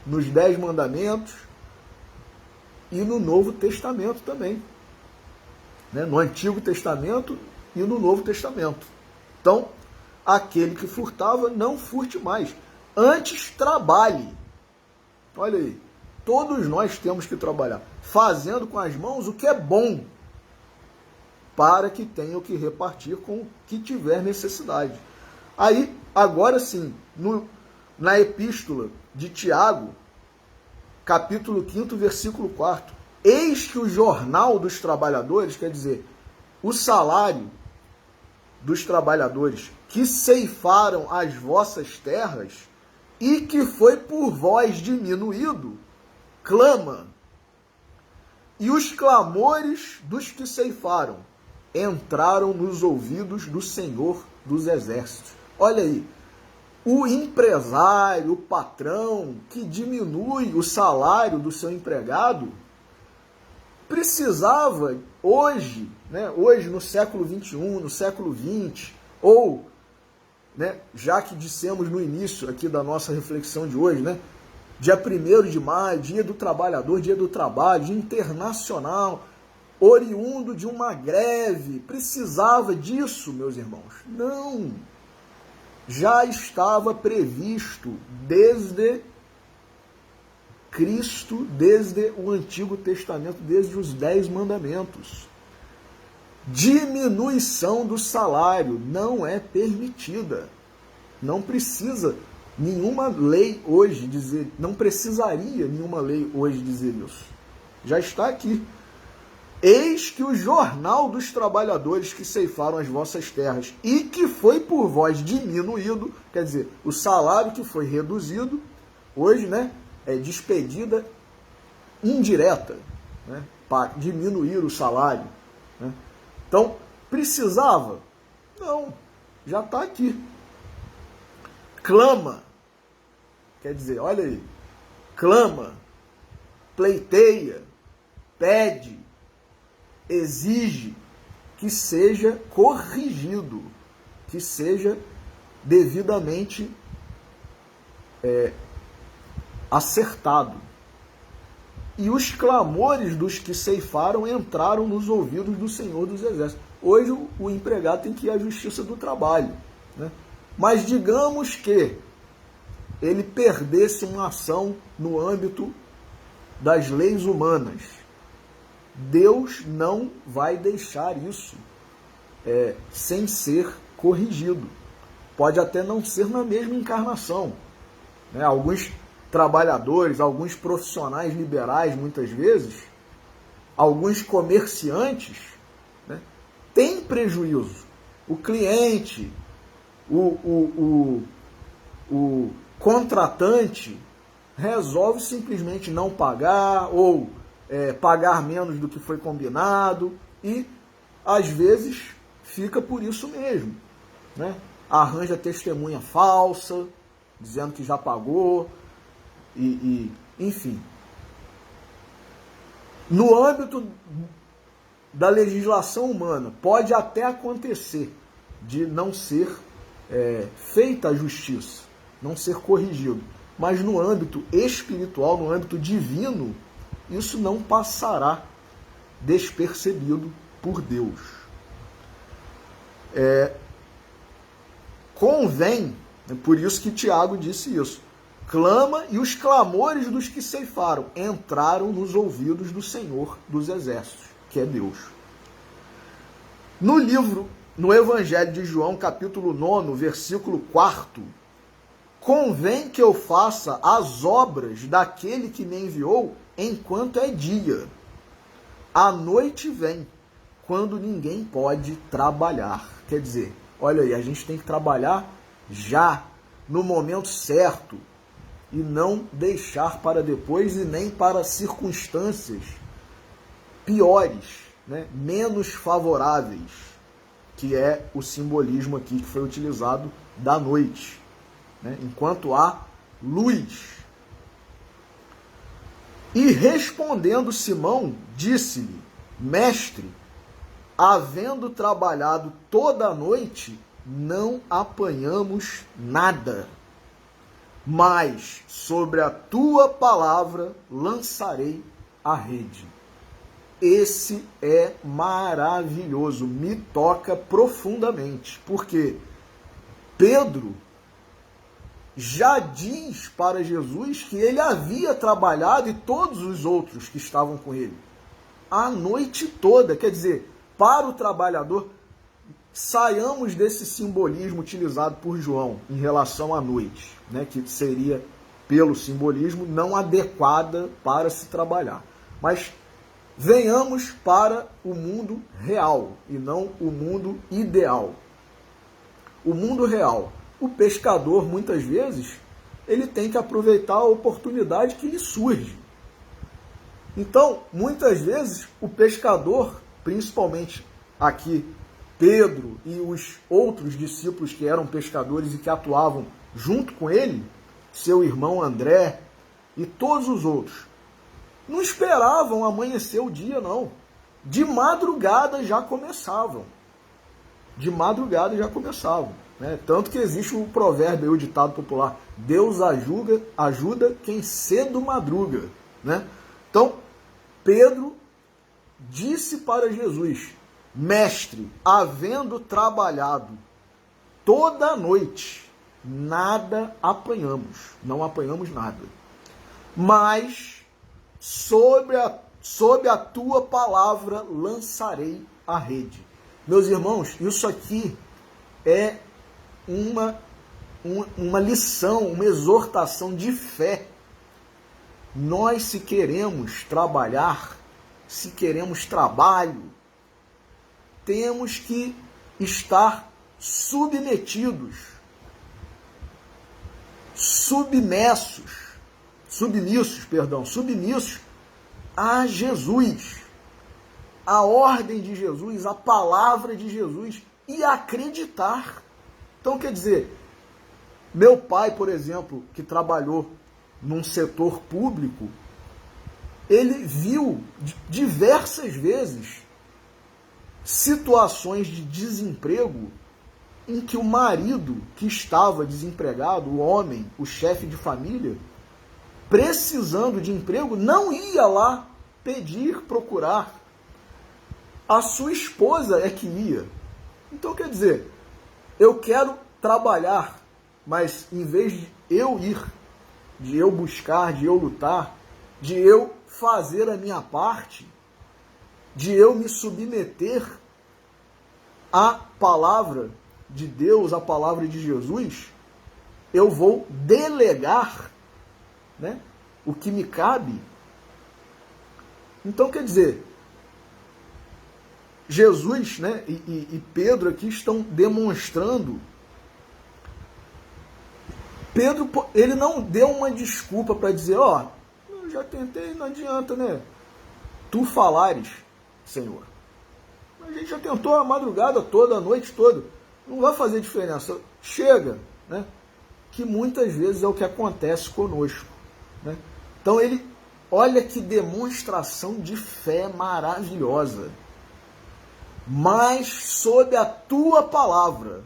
nos 10 mandamentos e no Novo Testamento também. Né? No Antigo Testamento e no Novo Testamento. Então, aquele que furtava, não furte mais. Antes, trabalhe. Olha aí, todos nós temos que trabalhar, fazendo com as mãos o que é bom, para que tenha o que repartir com o que tiver necessidade. Aí, agora sim, na Epístola de Tiago, capítulo 5, versículo 4. Eis que o jornal dos trabalhadores, quer dizer, o salário dos trabalhadores que ceifaram as vossas terras e que foi por vós diminuído, clama. E os clamores dos que ceifaram entraram nos ouvidos do Senhor dos Exércitos. Olha aí, o empresário, o patrão que diminui o salário do seu empregado, precisava hoje, né, hoje no século XXI, no século XX, ou, né, já que dissemos no início aqui da nossa reflexão de hoje, né, dia 1º de maio, dia do trabalhador, dia do trabalho, dia internacional, oriundo de uma greve, precisava disso, meus irmãos? Não! Já estava previsto desde Cristo, desde o Antigo Testamento, desde os 10 mandamentos. Diminuição do salário não é permitida. Não precisa nenhuma lei hoje dizer, não precisaria nenhuma lei hoje dizer isso. Já está aqui. Eis que o jornal dos trabalhadores que ceifaram as vossas terras e que foi por vós diminuído, quer dizer, o salário que foi reduzido, Hoje, né, é despedida indireta, né, para diminuir o salário, né? Então, precisava? Não, já está aqui. Clama, quer dizer, olha aí, clama, pleiteia, pede, exige que seja corrigido, que seja devidamente acertado. E os clamores dos que ceifaram entraram nos ouvidos do Senhor dos Exércitos. Hoje o empregado tem que ir à justiça do trabalho, né? Mas digamos que ele perdesse uma ação no âmbito das leis humanas. Deus não vai deixar isso sem ser corrigido. Pode até não ser na mesma encarnação, né? Alguns trabalhadores, alguns profissionais liberais, muitas vezes, alguns comerciantes, né, têm prejuízo. O cliente, o contratante resolve simplesmente não pagar ou pagar menos do que foi combinado e, às vezes, fica por isso mesmo, né? Arranja testemunha falsa, dizendo que já pagou, enfim. No âmbito da legislação humana, pode até acontecer de não ser feita a justiça, não ser corrigido. Mas no âmbito espiritual, no âmbito divino, isso não passará despercebido por Deus. Convém, por isso que Tiago disse isso, clama e os clamores dos que ceifaram entraram nos ouvidos do Senhor dos Exércitos, que é Deus. No Evangelho de João, capítulo 9, versículo 4, convém que eu faça as obras daquele que me enviou enquanto é dia. A noite vem, quando ninguém pode trabalhar. Quer dizer, olha aí, a gente tem que trabalhar já, no momento certo, e não deixar para depois e nem para circunstâncias piores, né, menos favoráveis, que é o simbolismo aqui que foi utilizado da noite, né, enquanto há luz. E respondendo Simão, disse-lhe, mestre, havendo trabalhado toda a noite, não apanhamos nada. Mas sobre a tua palavra lançarei a rede. Esse é maravilhoso, me toca profundamente, porque Pedro já diz para Jesus que ele havia trabalhado e todos os outros que estavam com ele a noite toda. Quer dizer, para o trabalhador, saiamos desse simbolismo utilizado por João em relação à noite, né, que seria, pelo simbolismo, não adequada para se trabalhar. Mas venhamos para o mundo real e não o mundo ideal. O mundo real. O pescador, muitas vezes, ele tem que aproveitar a oportunidade que lhe surge. Então, muitas vezes, o pescador, principalmente aqui, Pedro e os outros discípulos que eram pescadores e que atuavam junto com ele, seu irmão André e todos os outros, não esperavam amanhecer o dia, não. De madrugada já começavam. De madrugada já começavam, né? Tanto que existe o provérbio, o ditado popular, Deus ajuda quem cedo madruga, né? Então, Pedro disse para Jesus, mestre, havendo trabalhado toda a noite, nada apanhamos, não apanhamos nada. Mas sob a tua palavra lançarei a rede. Meus irmãos, isso aqui é uma lição, uma exortação de fé. Nós, se queremos trabalhar, se queremos trabalho, temos que estar submetidos, submersos submissos a Jesus, a ordem de Jesus, a palavra de Jesus, e acreditar. Então, quer dizer, meu pai, por exemplo, que trabalhou num setor público, ele viu diversas vezes situações de desemprego em que o marido que estava desempregado, o homem, o chefe de família, precisando de emprego, não ia lá pedir, procurar. A sua esposa é que ia. Então, quer dizer, eu quero trabalhar, mas em vez de eu ir, de eu buscar, de eu lutar, de eu fazer a minha parte, de eu me submeter à palavra de Deus, à palavra de Jesus, eu vou delegar, né, o que me cabe. Então, quer dizer, Jesus, né, e Pedro aqui estão demonstrando. Pedro, ele não deu uma desculpa para dizer, ó, eu já tentei, não adianta, né? Tu falares, Senhor. A gente já tentou a madrugada toda, a noite toda. Não vai fazer diferença. Chega, né? Que muitas vezes é o que acontece conosco, né? Então ele, olha que demonstração de fé maravilhosa. Mas sob a tua palavra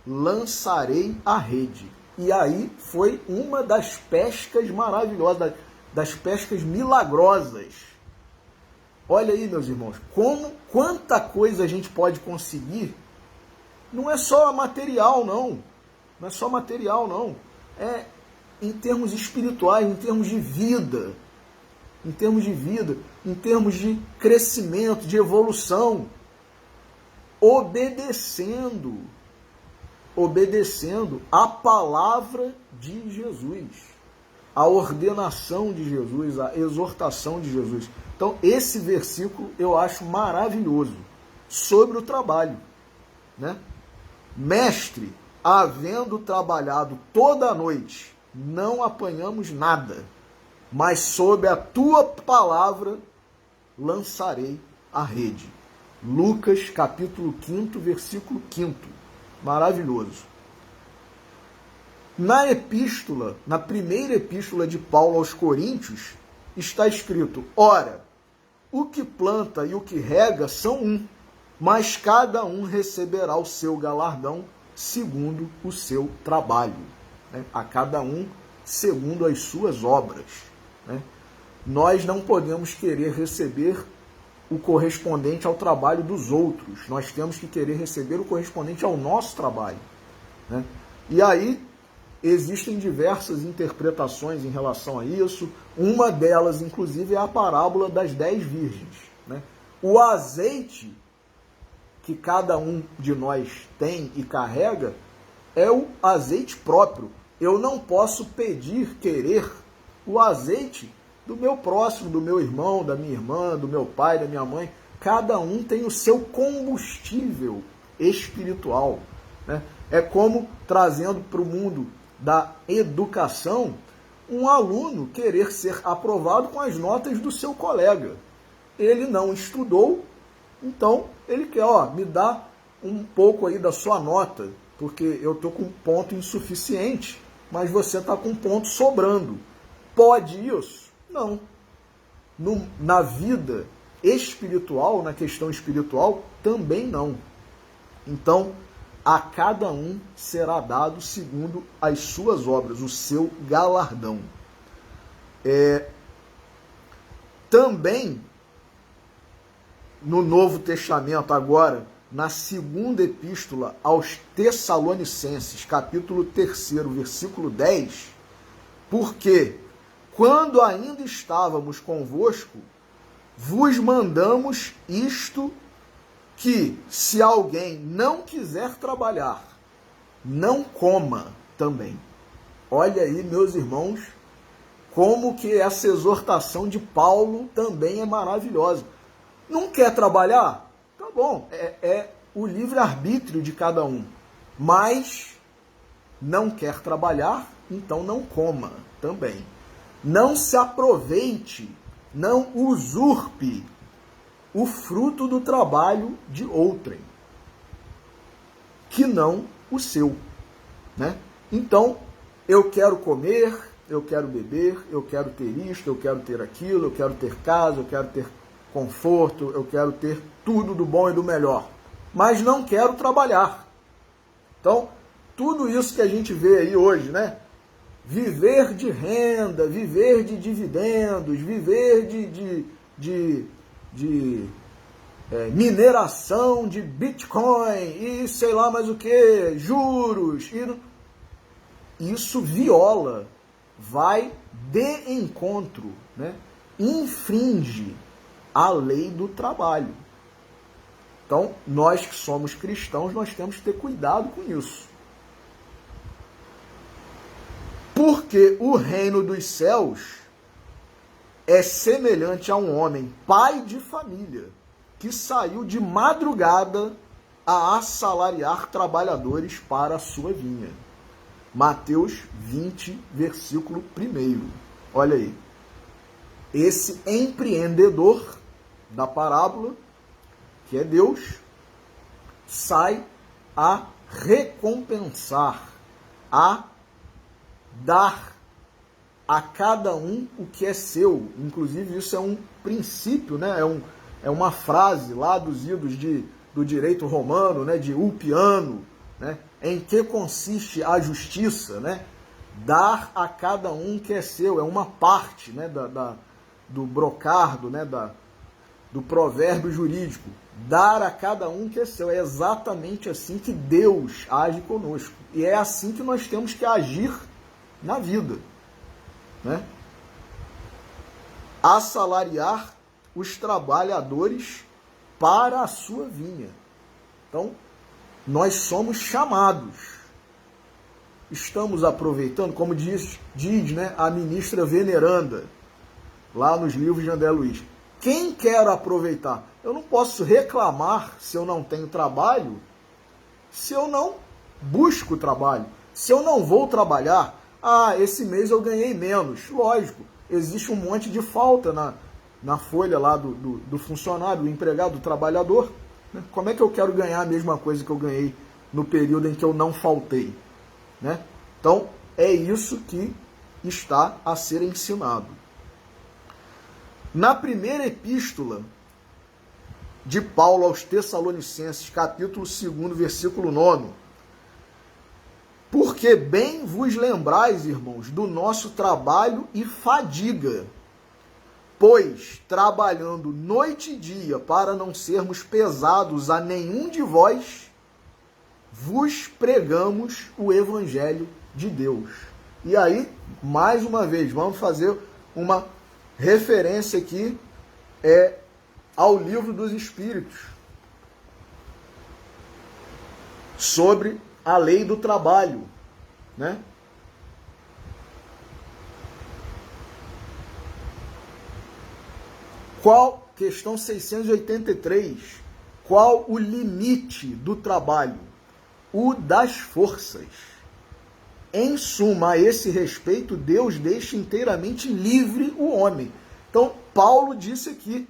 lançarei a rede. E aí foi uma das pescas maravilhosas, das pescas milagrosas. Olha aí, meus irmãos, quanta coisa a gente pode conseguir. Não é só material, não. Não é só material, não. É em termos espirituais, em termos de vida. Em termos de vida, em termos de crescimento, de evolução. Obedecendo a palavra de Jesus, a ordenação de Jesus, a exortação de Jesus. Então, esse versículo eu acho maravilhoso, sobre o trabalho, né? Mestre, havendo trabalhado toda a noite, não apanhamos nada, mas sob a tua palavra lançarei a rede. Lucas, capítulo 5, versículo 5. Maravilhoso. Na epístola, na primeira epístola de Paulo aos Coríntios, está escrito, ora, o que planta e o que rega são um, mas cada um receberá o seu galardão segundo o seu trabalho, né? A cada um segundo as suas obras, né? Nós não podemos querer receber o correspondente ao trabalho dos outros. Nós temos que querer receber o correspondente ao nosso trabalho, né? E aí existem diversas interpretações em relação a isso. Uma delas, inclusive, é a parábola das 10 virgens, né? O azeite que cada um de nós tem e carrega é o azeite próprio. Eu não posso pedir, querer o azeite do meu próximo, do meu irmão, da minha irmã, do meu pai, da minha mãe. Cada um tem o seu combustível espiritual, né? É como, trazendo para o mundo da educação, um aluno querer ser aprovado com as notas do seu colega. Ele não estudou, então ele quer, me dá um pouco aí da sua nota, porque eu estou com ponto insuficiente, mas você está com ponto sobrando. Pode isso? Não. Na vida espiritual, na questão espiritual, também não. Então, a cada um será dado segundo as suas obras, o seu galardão. Também, no Novo Testamento, agora, na segunda epístola aos Tessalonicenses, capítulo 3, versículo 10, porque quando ainda estávamos convosco, vos mandamos isto, que se alguém não quiser trabalhar, não coma também. Olha aí, meus irmãos, como que essa exortação de Paulo também é maravilhosa. Não quer trabalhar? Tá bom, é o livre-arbítrio de cada um. Mas não quer trabalhar, então não coma também. Não se aproveite, não usurpe o fruto do trabalho de outrem, que não o seu, né? Então, eu quero comer, eu quero beber, eu quero ter isto, eu quero ter aquilo, eu quero ter casa, eu quero ter conforto, eu quero ter tudo do bom e do melhor, mas não quero trabalhar. Então, tudo isso que a gente vê aí hoje, né? Viver de renda, viver de dividendos, viver de mineração de Bitcoin e sei lá mais o que, juros. Isso viola, vai de encontro, né? Infringe a lei do trabalho. Então, nós que somos cristãos, nós temos que ter cuidado com isso. Porque o reino dos céus é semelhante a um homem, pai de família, que saiu de madrugada a assalariar trabalhadores para a sua vinha. Mateus 20, versículo 1. Olha aí. Esse empreendedor da parábola, que é Deus, sai a recompensar, a dar a cada um o que é seu. Inclusive, isso é um princípio, né? É uma frase lá dos idos do direito romano, né? De Ulpiano, né? Em que consiste a justiça, né? Dar a cada um o que é seu. É uma parte, né? Do brocardo, né? Do provérbio jurídico. Dar a cada um o que é seu. É exatamente assim que Deus age conosco. E é assim que nós temos que agir na vida, né? Assalariar os trabalhadores para a sua vinha. Então, nós somos chamados. Estamos aproveitando, como diz, né, a ministra veneranda, lá nos livros de André Luiz. Quem quer aproveitar? Eu não posso reclamar se eu não tenho trabalho, se eu não busco trabalho, se eu não vou trabalhar. Ah, esse mês eu ganhei menos. Lógico, existe um monte de falta na folha lá do funcionário, do empregado, do trabalhador. Né? Como é que eu quero ganhar a mesma coisa que eu ganhei no período em que eu não faltei? Né? Então, é isso que está a ser ensinado. Na primeira epístola de Paulo aos Tessalonicenses, capítulo 2, versículo 9, porque bem vos lembrais, irmãos, do nosso trabalho e fadiga, pois, trabalhando noite e dia para não sermos pesados a nenhum de vós, vos pregamos o Evangelho de Deus. E aí, mais uma vez, vamos fazer uma referência aqui ao Livro dos Espíritos, sobre a lei do trabalho, né? Questão 683, qual o limite do trabalho? O das forças. Em suma, a esse respeito, Deus deixa inteiramente livre o homem. Então, Paulo disse aqui,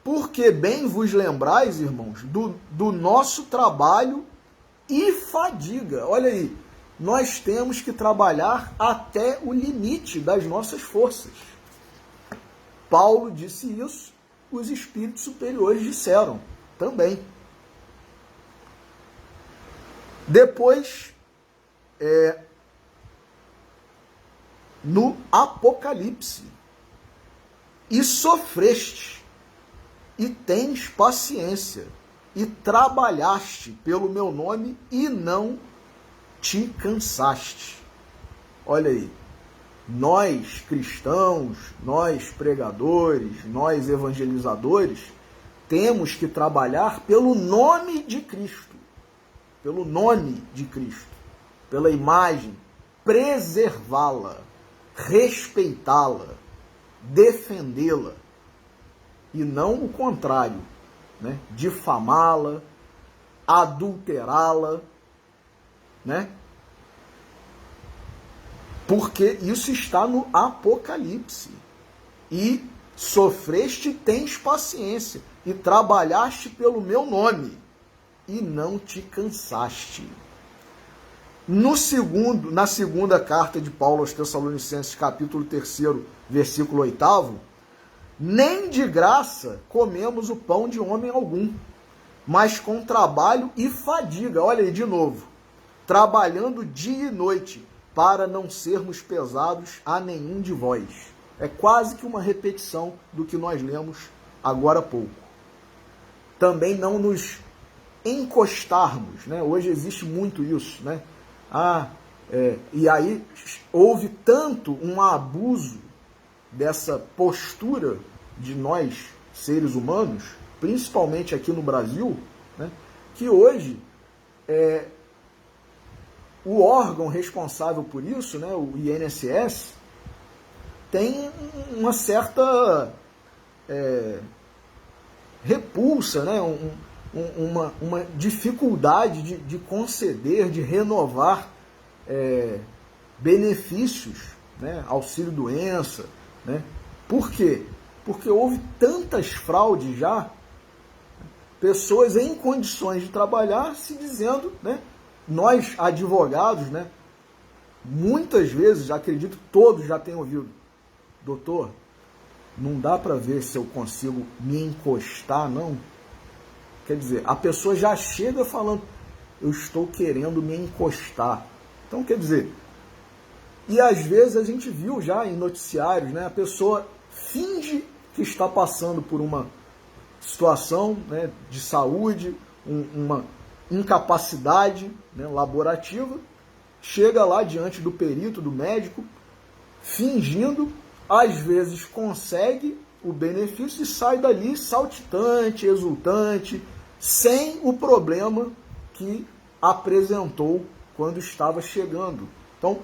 porque bem vos lembrais, irmãos, do nosso trabalho e fadiga. Olha aí, nós temos que trabalhar até o limite das nossas forças. Paulo disse isso, os espíritos superiores disseram também. Depois, no Apocalipse, e sofreste, e tens paciência, e trabalhaste pelo meu nome e não te cansaste. Olha aí, nós cristãos, nós pregadores, nós evangelizadores, temos que trabalhar pelo nome de Cristo, pelo nome de Cristo, pela imagem, preservá-la, respeitá-la, defendê-la, e não o contrário, né? Difamá-la, adulterá-la, né? Porque isso está no Apocalipse. E sofreste, tens paciência, e trabalhaste pelo meu nome, e não te cansaste. Na segunda carta de Paulo aos Tessalonicenses, capítulo 3, versículo 8, nem de graça comemos o pão de homem algum, mas com trabalho e fadiga. Olha aí de novo, trabalhando dia e noite, para não sermos pesados a nenhum de vós. É quase que uma repetição do que nós lemos agora há pouco. Também não nos encostarmos, né? Hoje existe muito isso, né? E aí houve tanto um abuso dessa postura de nós, seres humanos, principalmente aqui no Brasil, né? Que hoje o órgão responsável por isso, né, o INSS, tem uma certa repulsa, né, uma dificuldade de conceder, de renovar benefícios, né, auxílio-doença. Né? Por quê? Porque houve tantas fraudes já, pessoas em condições de trabalhar se dizendo, né, nós advogados, né, muitas vezes, acredito que todos já tenham ouvido, doutor, não dá para ver se eu consigo me encostar, não. Quer dizer, a pessoa já chega falando, eu estou querendo me encostar. Então, quer dizer, e às vezes a gente viu já em noticiários, né, a pessoa finge que está passando por uma situação, né, de saúde, uma incapacidade, né, laborativa, chega lá diante do perito, do médico, fingindo, às vezes consegue o benefício e sai dali saltitante, exultante, sem o problema que apresentou quando estava chegando. Então,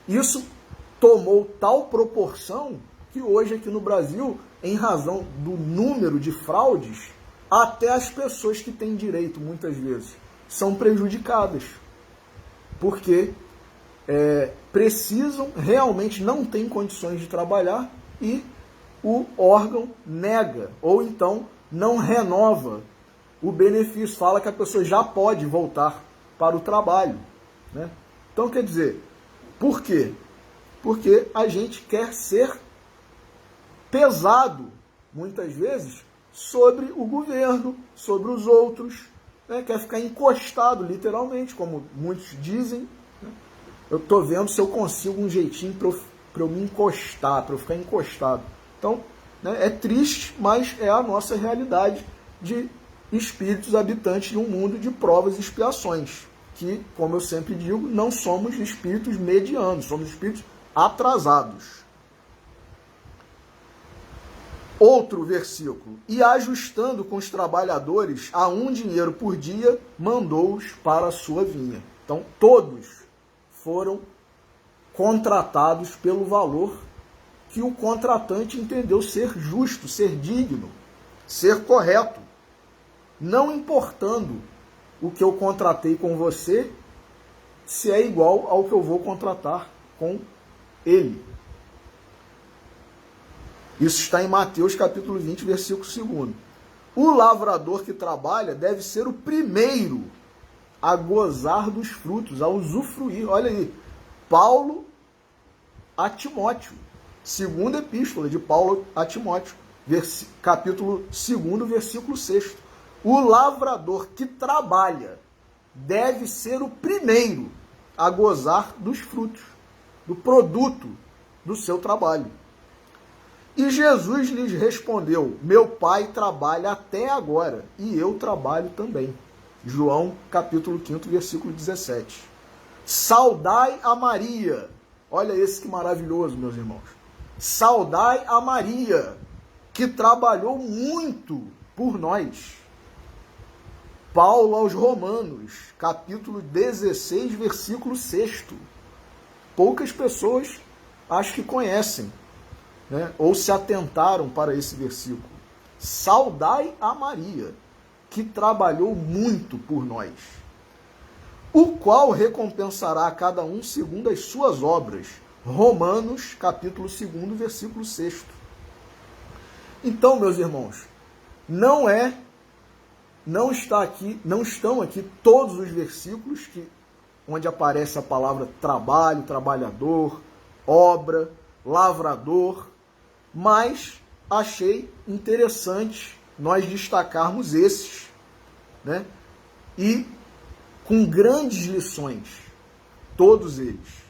isso tomou tal proporção que hoje aqui no Brasil, em razão do número de fraudes, até as pessoas que têm direito, muitas vezes, são prejudicadas. Porque precisam, realmente não têm condições de trabalhar e o órgão nega, ou então não renova o benefício, fala que a pessoa já pode voltar para o trabalho. Né? Então, quer dizer, por quê? Porque a gente quer ser pesado, muitas vezes, sobre o governo, sobre os outros, né? Quer ficar encostado, literalmente, como muitos dizem. Né? Eu estou vendo se eu consigo um jeitinho para eu me encostar, para eu ficar encostado. Então, né, é triste, mas é a nossa realidade de espíritos habitantes de um mundo de provas e expiações, que, como eu sempre digo, não somos espíritos medianos, somos espíritos atrasados. Outro versículo. E ajustando com os trabalhadores a 1 dinheiro por dia, mandou-os para a sua vinha. Então, todos foram contratados pelo valor que o contratante entendeu ser justo, ser digno, ser correto. Não importando o que eu contratei com você, se é igual ao que eu vou contratar com ele. Isso está em Mateus capítulo 20, versículo 2. O lavrador que trabalha deve ser o primeiro a gozar dos frutos, a usufruir. Olha aí, Paulo a Timóteo, segunda epístola de Paulo a Timóteo, capítulo 2, versículo 6. O lavrador que trabalha deve ser o primeiro a gozar dos frutos, do produto do seu trabalho. E Jesus lhes respondeu, meu Pai trabalha até agora, e eu trabalho também. João, capítulo 5, versículo 17. Saudai a Maria. Olha esse que maravilhoso, meus irmãos. Saudai a Maria, que trabalhou muito por nós. Paulo aos Romanos, capítulo 16, versículo 6. Poucas pessoas acho que conhecem, né, ou se atentaram para esse versículo. Saudai a Maria, que trabalhou muito por nós, o qual recompensará a cada um segundo as suas obras, Romanos, capítulo 2, versículo 6. Então, meus irmãos, não estão aqui todos os versículos onde aparece a palavra trabalho, trabalhador, obra, lavrador, mas achei interessante nós destacarmos esses, né? E com grandes lições, todos eles.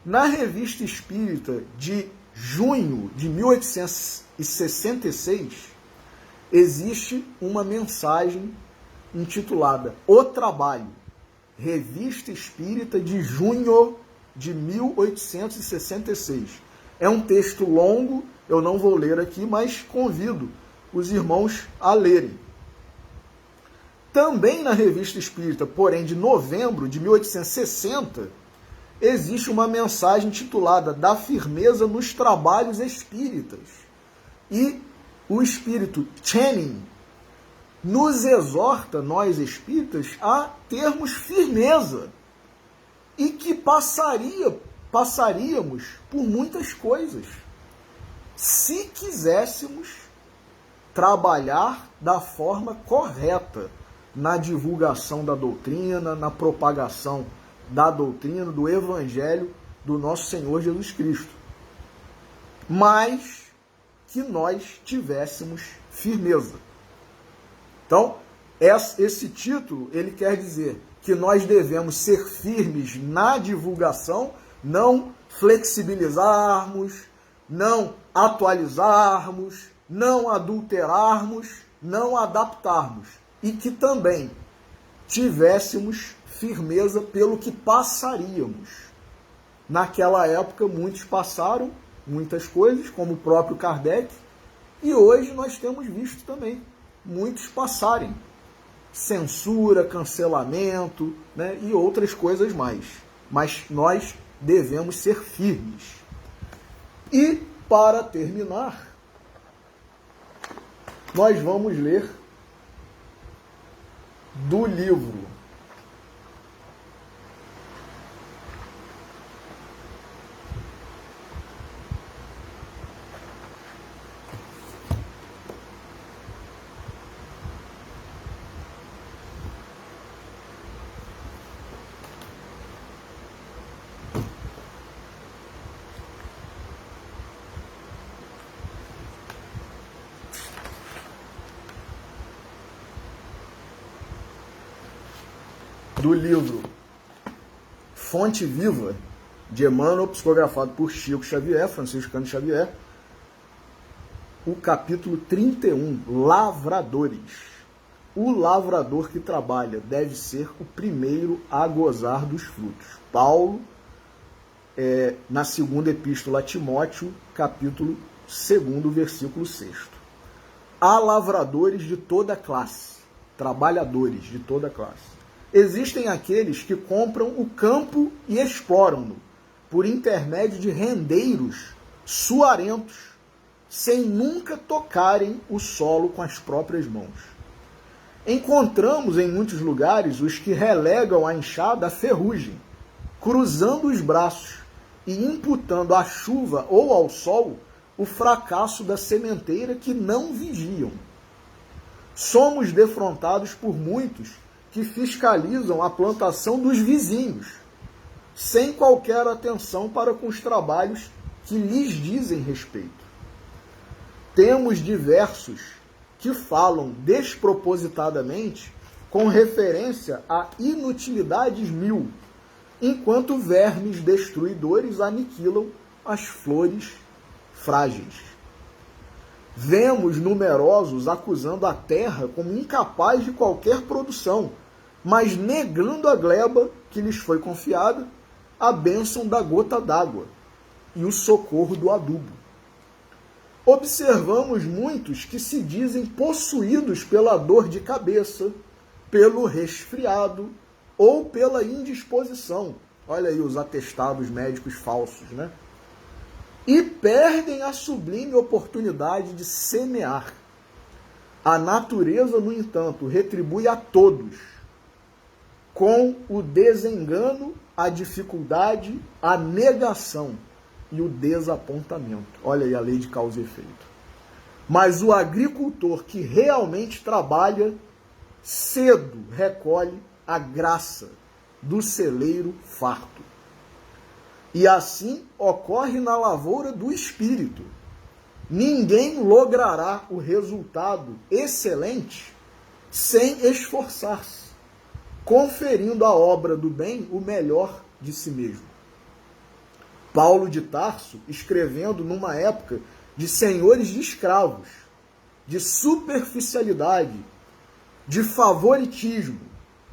Na Revista Espírita de junho de 1866, existe uma mensagem intitulada O Trabalho. Revista Espírita de junho de 1866. É um texto longo, eu não vou ler aqui, mas convido os irmãos a lerem. Também na Revista Espírita, porém de novembro de 1860, existe uma mensagem intitulada Da Firmeza nos Trabalhos Espíritas. E o espírito Channing nos exorta, nós espíritas, a termos firmeza e que passaríamos por muitas coisas se quiséssemos trabalhar da forma correta na divulgação da doutrina, na propagação da doutrina, do Evangelho do nosso Senhor Jesus Cristo. Mas que nós tivéssemos firmeza. Então, esse título, ele quer dizer que nós devemos ser firmes na divulgação, não flexibilizarmos, não atualizarmos, não adulterarmos, não adaptarmos. E que também tivéssemos firmeza pelo que passaríamos. Naquela época, muitos passaram muitas coisas, como o próprio Kardec, e hoje nós temos visto também muitos passarem. Censura, cancelamento, né, e outras coisas mais. Mas nós devemos ser firmes. E, para terminar, nós vamos ler do livro Fonte Viva, de Emmanuel, psicografado por Chico Xavier, Franciscano Xavier, o capítulo 31, Lavradores. O lavrador que trabalha deve ser o primeiro a gozar dos frutos. Paulo, na segunda epístola a Timóteo, capítulo 2, versículo 6. Há lavradores de toda classe, trabalhadores de toda classe. Existem aqueles que compram o campo e exploram-no, por intermédio de rendeiros suarentos, sem nunca tocarem o solo com as próprias mãos. Encontramos em muitos lugares os que relegam a enxada à ferrugem, cruzando os braços e imputando à chuva ou ao sol o fracasso da sementeira que não vigiam. Somos defrontados por muitos que fiscalizam a plantação dos vizinhos, sem qualquer atenção para com os trabalhos que lhes dizem respeito. Temos diversos que falam despropositadamente com referência a inutilidades mil, enquanto vermes destruidores aniquilam as flores frágeis. Vemos numerosos acusando a terra como incapaz de qualquer produção, mas negando a gleba que lhes foi confiada, a bênção da gota d'água e o socorro do adubo. Observamos muitos que se dizem possuídos pela dor de cabeça, pelo resfriado ou pela indisposição. Olha aí os atestados médicos falsos, né? E perdem a sublime oportunidade de semear. A natureza, no entanto, retribui a todos, com o desengano, a dificuldade, a negação, e o desapontamento. Olha aí a lei de causa e efeito. Mas o agricultor que realmente trabalha, cedo recolhe a graça do celeiro farto. E assim ocorre na lavoura do Espírito. Ninguém logrará o resultado excelente sem esforçar-se, conferindo à obra do bem o melhor de si mesmo. Paulo de Tarso, escrevendo numa época de senhores de escravos, de superficialidade, de favoritismo,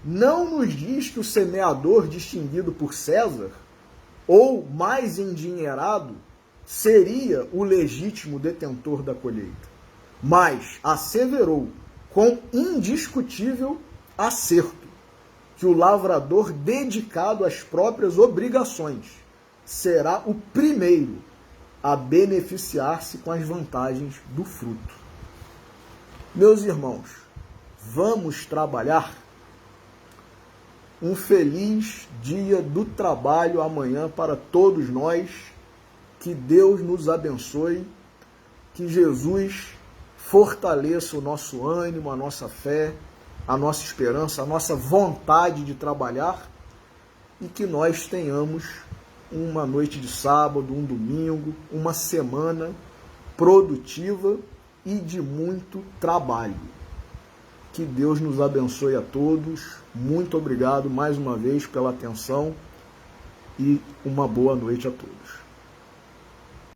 não nos diz que o semeador distinguido por César, ou mais endinheirado, seria o legítimo detentor da colheita, mas asseverou com indiscutível acerto que o lavrador dedicado às próprias obrigações será o primeiro a beneficiar-se com as vantagens do fruto. Meus irmãos, vamos trabalhar. Um feliz dia do trabalho amanhã para todos nós. Que Deus nos abençoe, que Jesus fortaleça o nosso ânimo, a nossa fé, a nossa esperança, a nossa vontade de trabalhar e que nós tenhamos uma noite de sábado, um domingo, uma semana produtiva e de muito trabalho. Que Deus nos abençoe a todos. Muito obrigado mais uma vez pela atenção e uma boa noite a todos.